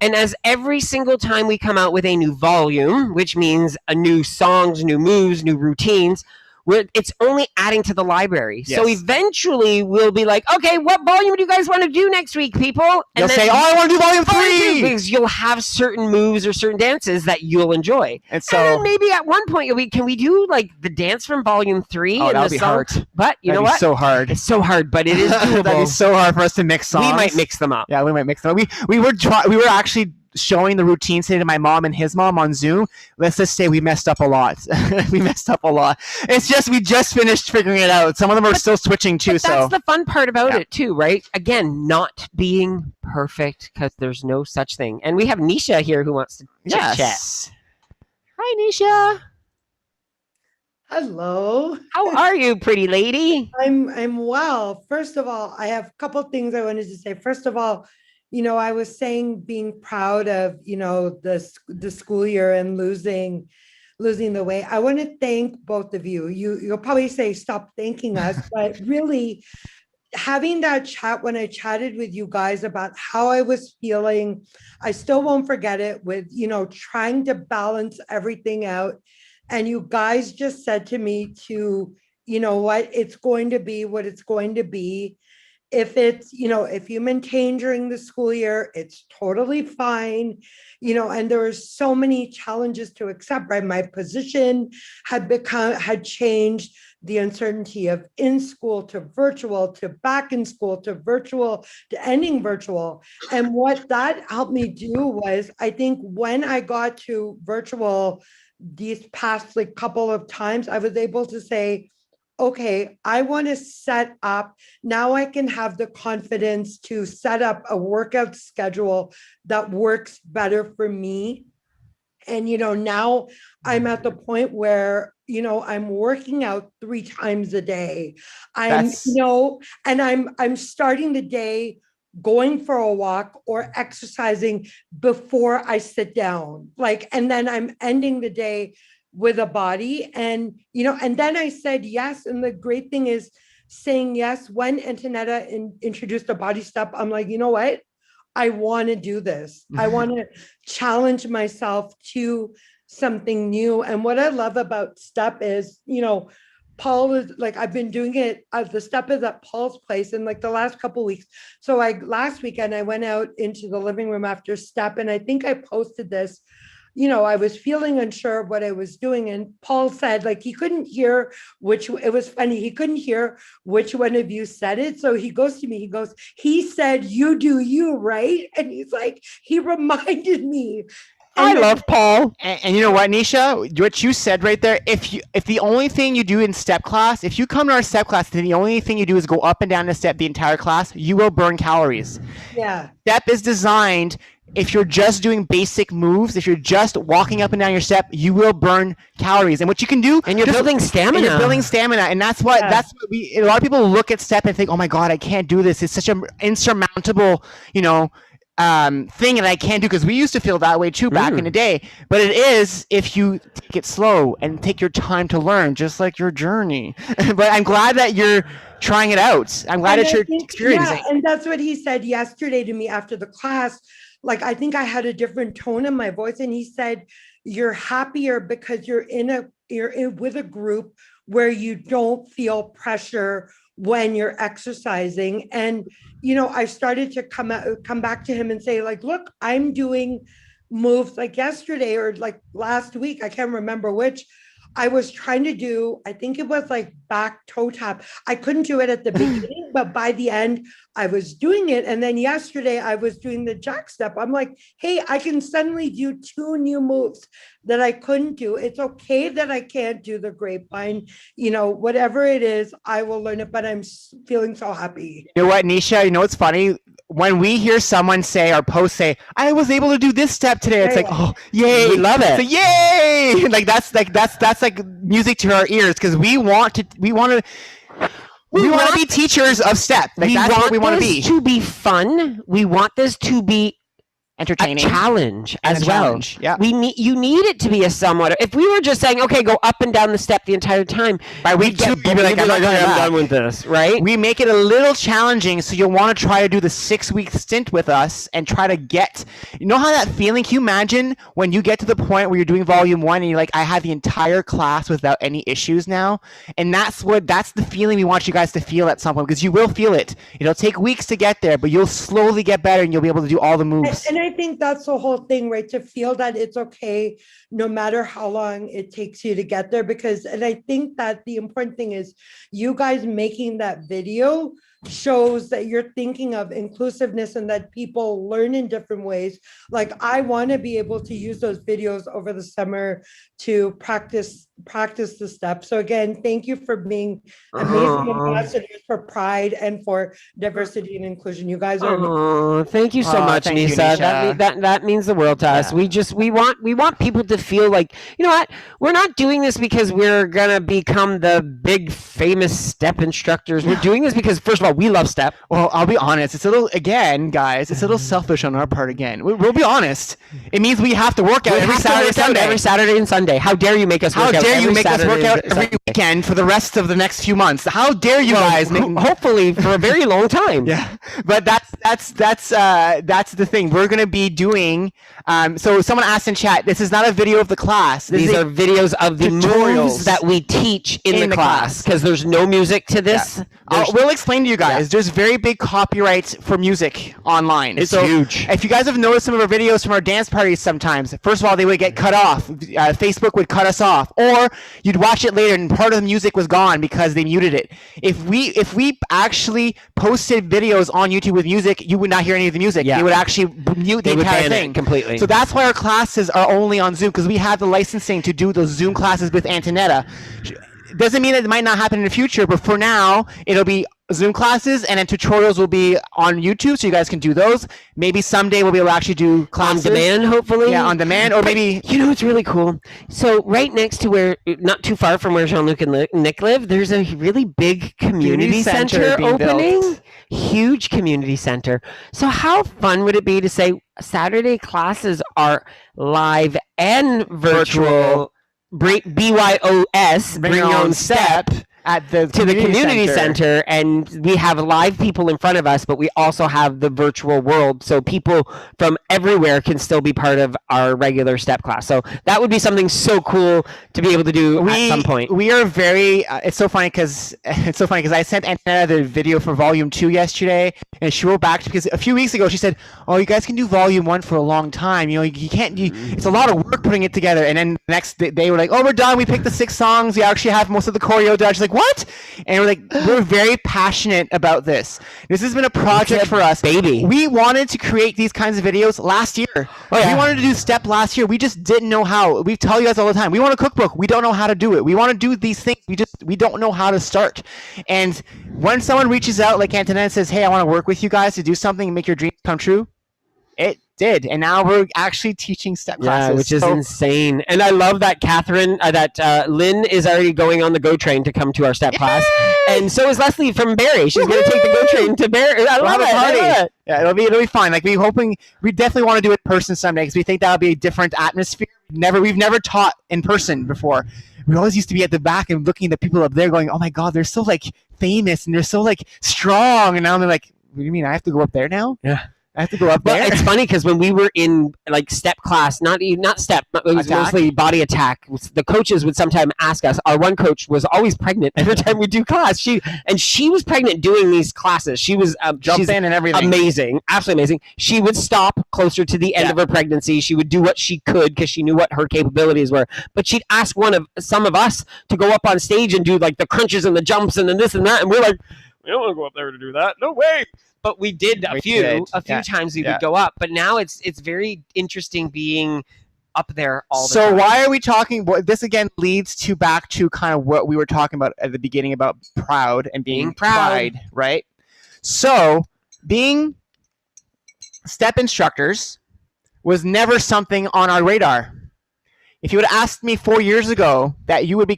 And as every single time we come out with a new volume, which means a new songs, new moves, new routines, it's only adding to the library. So Yes. eventually we'll be like, okay, what volume do you guys want to do next week, people? And You'll then say, "Oh, I want to do volume volume 2, 3." because you'll have certain moves or certain dances that you'll enjoy. And And so, then maybe at one point can we do like the dance from volume 3 oh, and that the would be song? hard. But you know That'd be what? so hard. It's so hard, but it is doable. That'd be so hard for us to mix songs. We might mix them up. Yeah, we might mix them. We were actually showing the routine today to my mom and his mom on Zoom. Let's just say we messed up a lot. We messed up a lot. It's just we just finished figuring it out. Some of them are still switching too. But so that's the fun part about Yeah. it too, right? Again, not being perfect, because there's no such thing. And we have Nisha here who wants to chat. yes. Hi, Nisha. Hello. How are you, pretty lady? I'm well. First of all, I have a couple of things I wanted to say. First of all, I was saying being proud of, the school year and losing the weight. I want to thank both of you. You'll probably say stop thanking us, but really having that chat when I chatted with you guys about how I was feeling, I still won't forget it with, trying to balance everything out. And you guys just said to me it's going to be what it's going to be. If it's, if you maintain during the school year, it's totally fine. And there were so many challenges to accept, right? My position had changed, the uncertainty of in school to virtual, to back in school, to virtual, to ending virtual. And what that helped me do was, I think when I got to virtual, these past couple of times, I was able to say, okay, I want to set up, now I can have the confidence to set up a workout schedule that works better for me. And, now I'm at the point where, I'm working out 3 times a day. I'm starting the day going for a walk or exercising before I sit down, and then I'm ending the day with a body. And, and then I said yes. And the great thing is saying yes. When Antonetta introduced the Bodystep, I'm like, you know what? I want to do this. I want to challenge myself to something new. And what I love about Step is, Paul is I've been doing it. The Step is at Paul's place in the last couple of weeks. So last weekend I went out into the living room after Step, and I think I posted this. I was feeling unsure of what I was doing, and Paul said he couldn't hear it was funny. He couldn't hear which one of you said it. So he goes to me, he said, "You do you," right? And he reminded me. I love Paul. And you know what, Nisha? What you said right there, if the only thing you do in step class, if you come to our step class and the only thing you do is go up and down the step the entire class, you will burn calories. Yeah. Step is designed, if you're just doing basic moves, if you're just walking up and down your step, you will burn calories. And what you can do, And you're building stamina. And that's what a lot of people look at step and think, oh my God, I can't do this. It's such an insurmountable, thing that I can't do, because we used to feel that way too back in the day. But it is if you take it slow and take your time to learn, just like your journey. But I'm glad that you're trying it out. I'm glad that you're experiencing. Yeah, and that's what he said yesterday to me after the class. I think I had a different tone in my voice, and he said, "You're happier because you're with a group where you don't feel pressure when you're exercising." And I started to come back to him and say, look, I'm doing moves yesterday or last week, I can't remember which. I was trying to do, I think it was back toe tap. I couldn't do it at the beginning, but by the end, I was doing it. And then yesterday I was doing the jack step. I'm like, hey, I can suddenly do 2 new moves that I couldn't do. It's okay that I can't do the grapevine, whatever it is, I will learn it, but I'm feeling so happy. You know what, Nisha? You know what's funny? When we hear someone say or post say, I was able to do this step today, it's oh, yay. We love it. So yay! That's like music to our ears, because we want to be teachers of step. That's what we want to be. To be fun. We want this to be entertaining. challenge And as a well. challenge, yeah. You need it to be a somewhat. If we were just saying, okay, go up and down the step the entire time, By week two, you'd be like, I'm not coming I'm back. done with this, right? We make it a little challenging, so you'll want to try to do the 6-week stint with us and try to get. You know how that feeling? Can you imagine when you get to the point where you're doing volume 1 and you're like, I had the entire class without any issues now, and that's the feeling we want you guys to feel at some point, because you will feel it. It'll take weeks to get there, but you'll slowly get better and you'll be able to do all the moves. And I think that's the whole thing, right? To feel that it's okay, no matter how long it takes you to get there. And I think that the important thing is you guys making that video shows that you're thinking of inclusiveness and that people learn in different ways. Like, I want to be able to use those videos over the summer to practice the steps. So again, thank you for being amazing ambassadors for Pride and for diversity and inclusion. You guys are amazing. Thank you so much, thank you, Nisha. Nisha. That means the world to us. We want people to feel like, you know what? We're not doing this because we're gonna become the big famous step instructors. We're doing this because, first of all, we love step. Well, I'll be honest. It's a little, again, guys, it's a little selfish on our part again. We'll be honest. It means we have to work out every Saturday and Sunday. How dare you make us How work out dare you every make us Saturday work out and every Sunday? weekend for the rest of the next few months? How dare you guys make... Hopefully for a very long time. Yeah, but that's the thing. We're gonna be doing. So someone asked in chat. This is not a video of the class. These are videos of the moves that we teach in the class, because there's no music to this. We'll explain to you guys. There's very big copyright for music online. It's so huge. If you guys have noticed some of our videos from our dance parties, sometimes, first of all, they would get cut off. Facebook would cut us off, or you'd watch it later and part of the music was gone because they muted it. If we actually posted videos on YouTube with music, you would not hear any of the music. Yeah. They would actually mute the entire thing completely. So that's why our classes are only on Zoom, because we have the licensing to do those Zoom classes with Antonetta. Doesn't mean that it might not happen in the future, but for now, it'll be Zoom classes, and then tutorials will be on YouTube, so you guys can do those. Maybe someday we'll be able to actually do classes. On demand, hopefully. Yeah, on demand, or maybe... You know what's really cool? So right next to where, not too far from where Jean-Luc and Nick live, there's a really big community center being opening. built. Huge community center. So how fun would it be to say Saturday classes are live and virtual? BYOS, bring your own step. At the to the community center, and we have live people in front of us, but we also have the virtual world, so people from everywhere can still be part of our regular step class. So that would be something so cool to be able to do at some point. We are very it's so funny because I sent Anna the video for volume 2 yesterday, and she wrote back because a few weeks ago she said, oh, you guys can do volume 1 for a long time, you know, you can't it's a lot of work putting it together. And then the next day they were like, oh, we're done, we picked the 6 songs, we actually have most of the choreo done. She's like, what? And we're very passionate about this. This has been a project for us. Baby. We wanted to create these kinds of videos last year. Oh, yeah. We wanted to do step last year. We just didn't know how. We tell you guys all the time, we want a cookbook. We don't know how to do it. We want to do these things. We don't know how to start. And when someone reaches out like Antonetta and says, hey, I want to work with you guys to do something and make your dreams come true, it did, and now we're actually teaching step classes. Yeah, which is insane. And I love that Lynn is already going on the GO train to come to our step class, and so is Leslie from Barrie. She's going to take the GO train to Barrie. I love it. Yeah, it'll be fun. Like we definitely want to do it in person someday because we think that'll be a different atmosphere. We've never taught in person before. We always used to be at the back and looking at the people up there, going, "Oh my God, they're so like famous and they're so like strong," and now they're like, "What do you mean? I have to go up there now?" Yeah. I have to go up there. But it's funny because when we were in like step class, not step, it was mostly body attack. The coaches would sometimes ask us. Our one coach was always pregnant every time we do class. She was pregnant doing these classes. She was jump in and everything. Amazing, absolutely amazing. She would stop closer to the end of her pregnancy. She would do what she could because she knew what her capabilities were. But she'd ask some of us to go up on stage and do like the crunches and the jumps and then this and that, and we're like, we don't want to go up there to do that. No way. But we did a few times we would go up. But now it's very interesting being up there all the time. So why are we talking? This again leads back to kind of what we were talking about at the beginning about proud and being pride, right? So being step instructors was never something on our radar. If you would have asked me 4 years ago that I would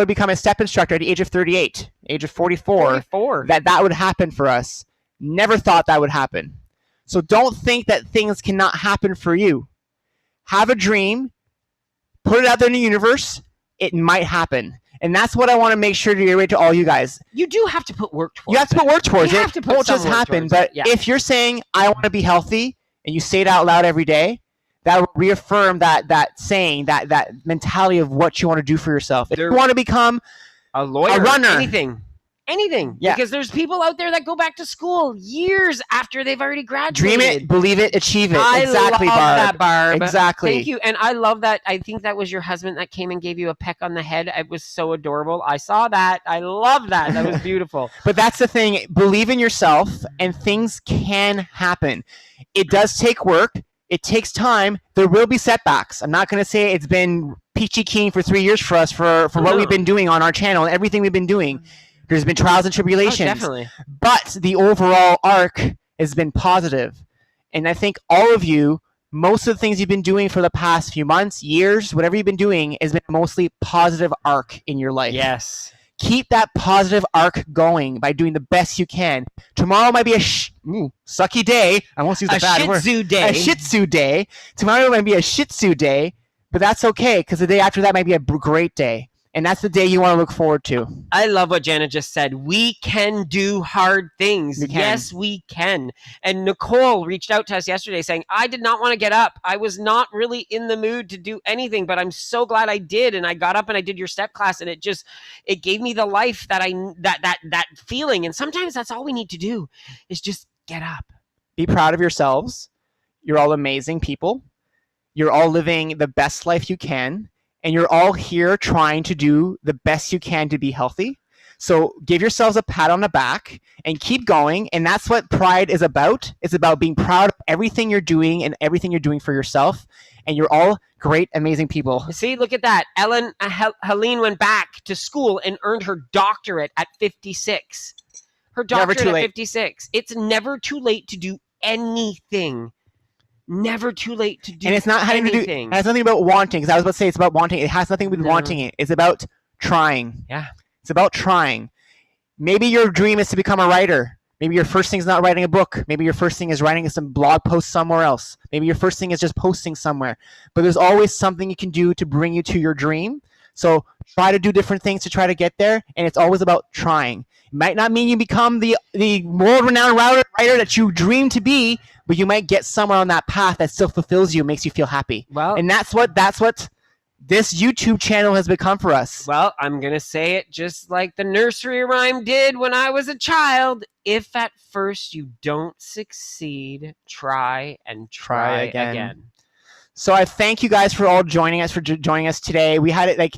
become a step instructor at the age of 38, age of 44, that would happen for us. Never thought that would happen. So don't think that things cannot happen for you. Have a dream, put it out there in the universe, it might happen. And that's what I want to make sure to reiterate to all you guys. You do have to put work towards it. You have to put work towards it. You have to It put won't some just work happen. towards But it. Yeah. if you're saying, I want to be healthy, and you say it out loud every day, that will reaffirm that saying, that mentality of what you want to do for yourself. If you want to become a lawyer, a runner, anything. Yeah. Because there's people out there that go back to school years after they've already graduated. dream it, believe it, achieve it. I Exactly, love Barb. that, Barb. Exactly. Thank you. And I love that. I think that was your husband that came and gave you a peck on the head. It was so adorable. I saw that. I love that. That was beautiful. But that's the thing. Believe in yourself, and things can happen. It does take work. It takes time. There will be setbacks. I'm not going to say it's been peachy keen for 3 years for us for what we've been doing on our channel and everything we've been doing. There's been trials and tribulations. Oh, definitely. But the overall arc has been positive. And I think all of you, most of the things you've been doing for the past few months, years, whatever you've been doing, has been mostly positive arc in your life. Yes. Keep that positive arc going by doing the best you can. Tomorrow might be a sucky day. I won't use the bad word. A shih tzu day. A shih tzu day. Tomorrow might be a shih tzu day, but that's okay because the day after that might be a great day. And that's the day you want to look forward to. I love what Janet just said. We can do hard things. We can. Yes, we can. And Nicole reached out to us yesterday saying, I did not want to get up. I was not really in the mood to do anything, but I'm so glad I did. And I got up and I did your step class, and it gave me the life that that feeling. And sometimes that's all we need to do is just get up. Be proud of yourselves. You're all amazing people. You're all living the best life you can. And you're all here trying to do the best you can to be healthy. So give yourselves a pat on the back and keep going. And that's what pride is about. It's about being proud of everything you're doing and everything you're doing for yourself. And you're all great, amazing people. See, look at that. Helene went back to school and earned her doctorate at 56. Her doctorate at 56. It's never too late to do anything. Never too late to do. And it's not having anything. to do. It has nothing about wanting. Because I was about to say it's about wanting. It has nothing to do with wanting it. It's about trying. Yeah. It's about trying. Maybe your dream is to become a writer. Maybe your first thing is not writing a book. Maybe your first thing is writing some blog post somewhere else. Maybe your first thing is just posting somewhere. But there's always something you can do to bring you to your dream. So try to do different things to try to get there. And it's always about trying. It might not mean you become the world-renowned writer that you dream to be, but you might get somewhere on that path that still fulfills you, makes you feel happy. Well, and that's what this YouTube channel has become for us. Well, I'm going to say it just like the nursery rhyme did when I was a child. If at first you don't succeed, try and try again. So I thank you guys for all joining us today. We had it like,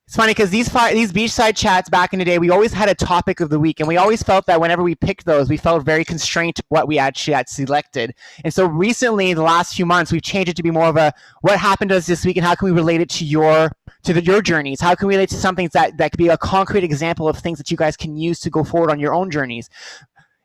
it's funny because these Beachside chats back in the day, we always had a topic of the week, and we always felt that whenever we picked those, we felt very constrained to what we actually had selected. And so recently, the last few months, we've changed it to be more of a what happened to us this week, and how can we relate it to your journeys? How can we relate to something that could be a concrete example of things that you guys can use to go forward on your own journeys?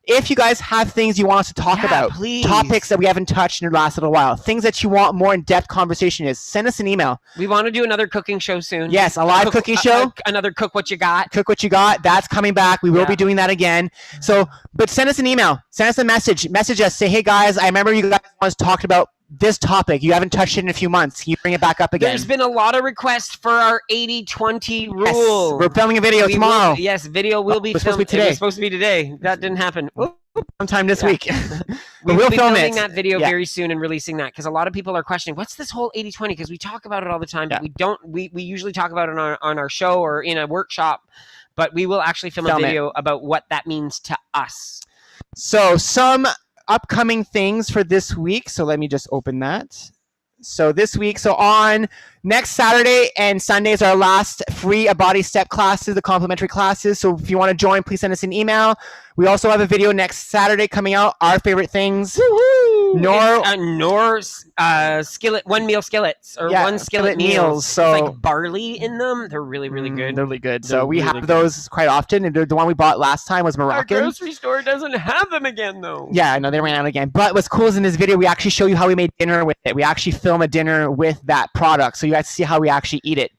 If you guys have things you want us to talk about, please. Topics that we haven't touched in the last little while, things that you want more in-depth conversation is, send us an email. We want to do another cooking show soon. Yes, a live cooking show. Another Cook What You Got. Cook What You Got. That's coming back. We will be doing that again. So, but send us an email. Send us a message. Message us. Say, hey, guys, I remember you guys once talked about this topic. You haven't touched it in a few months. Can you bring it back up again? There's been a lot of requests for our 80-20 rule. Yes, we're filming a video tomorrow. Video will be filmed. It was supposed to be today. That didn't happen. Sometime this week. We'll be film filming it. that video very soon and releasing that, because a lot of people are questioning what's this whole 80-20, because we talk about it all the time, but we usually talk about it on our show or in a workshop, but we will actually film a video about what that means to us. So some upcoming things for this week. So let me just open that. So this week, on next Saturday and Sunday is our last free Bodystep classes, the complimentary classes. So if you want to join, please send us an email. We also have a video next Saturday coming out, our favorite things. Woo-hoo! nor skillet, one meal skillets or Yeah, one skillet skillet meals, meals. so- It's like barley in them. They're really, really good. They're really good. They're So we really have good. those quite often. And the one we bought last time was Our Moroccan. grocery store doesn't have them again, though. Yeah, I know they ran out again. But what's cool is in this video, we actually show you how we made dinner with it. We actually film a dinner with that product, so you guys see how we actually eat it.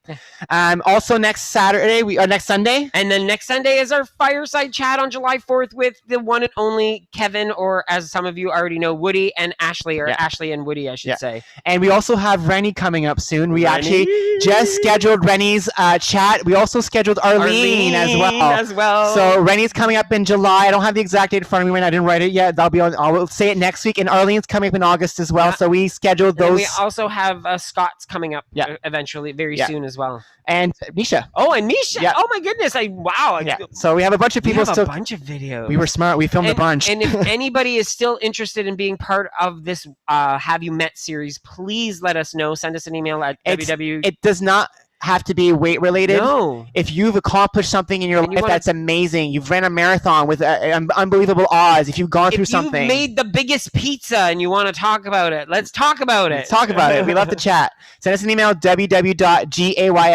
Also, next Sunday. And then next Sunday is our fireside chat on July 4th with the one and only Kevin, or as some of you already know, Woody and Ashley, or Yeah. Ashley and Woody, I should say. And we also have Rennie coming up soon. We Rennie. actually just scheduled Rennie's chat. We also scheduled Arlene as well. So Rennie's coming up in July. I don't have the exact date in front of me right now. I didn't write it yet. That'll be on. I'll say it next week. And Arlene's coming up in August as well. Yeah. So we scheduled And those. we also have Scott's coming up eventually, very Yeah. soon as well. And Misha. Oh, and Misha. Yeah. Oh my goodness. Wow. Yeah. So we have a bunch of We people have still. a bunch of videos. We were smart. We filmed a bunch. And if anybody is still interested in being part of this Have You Met series, please let us know. Send us an email at www. It does not have to be weight related. No. If you've accomplished something in your And you life wanna- that's amazing, you've ran a marathon with unbelievable odds, if you've gone through If you something, made the biggest pizza and you want to talk about it, let's talk about it. let's talk about it. We love to chat. Send us an email,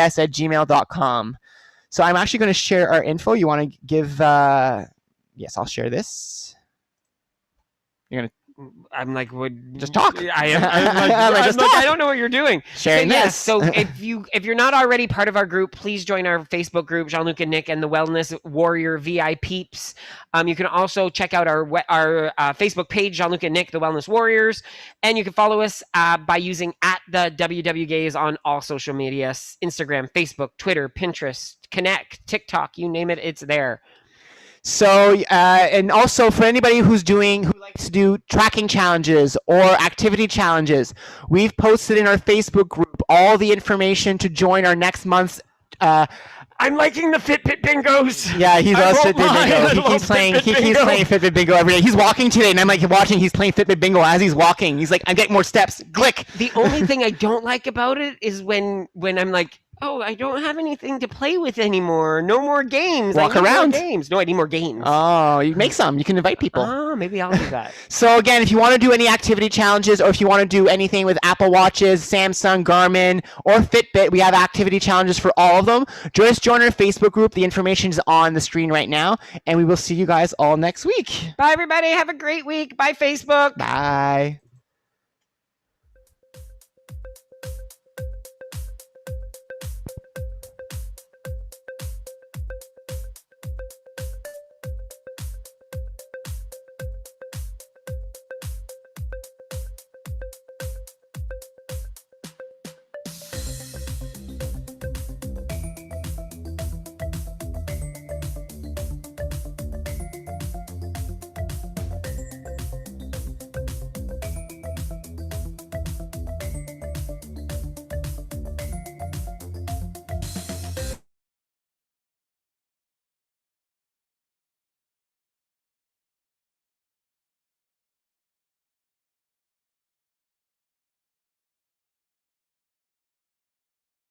www.gays@gmail.com. So I'm actually going to share our info. You want to give... yes, I'll share this. You're going to I'm like, would Just talk. I'm like, Just talk. I don't know what you're doing. share Yes, this. so if you're not already part of our group, please join our Facebook group, Jean-Luc and Nick and the Wellness Warrior VI Peeps. You can also check out our Facebook page, Jean-Luc and Nick, the Wellness Warriors, and you can follow us by using @the WW Gays on all social media: Instagram, Facebook, Twitter, Pinterest, Connect, TikTok, you name it, it's there. So, and also for anybody who likes to do tracking challenges or activity challenges, we've posted in our Facebook group all the information to join our next month's. I'm liking the Fitbit bingos. Yeah, he loves won't Fitbit lie, I Bingo. He love keeps playing. Fitbit He keeps Bingo. playing Fitbit Bingo every day. He's walking today, and I'm like watching. He's playing Fitbit Bingo as he's walking. He's like, I'm getting more steps. Click. The only thing I don't like about it is when I'm like, oh, I don't have anything to play with anymore. No more games. Walk I need more around. games. No, I need more games. Oh, you make some. You can invite people. Oh, maybe I'll do that. So again, if you want to do any activity challenges, or if you want to do anything with Apple Watches, Samsung, Garmin, or Fitbit, we have activity challenges for all of them. Just join our Facebook group. The information is on the screen right now, and we will see you guys all next week. Bye, everybody. Have a great week. Bye, Facebook. Bye.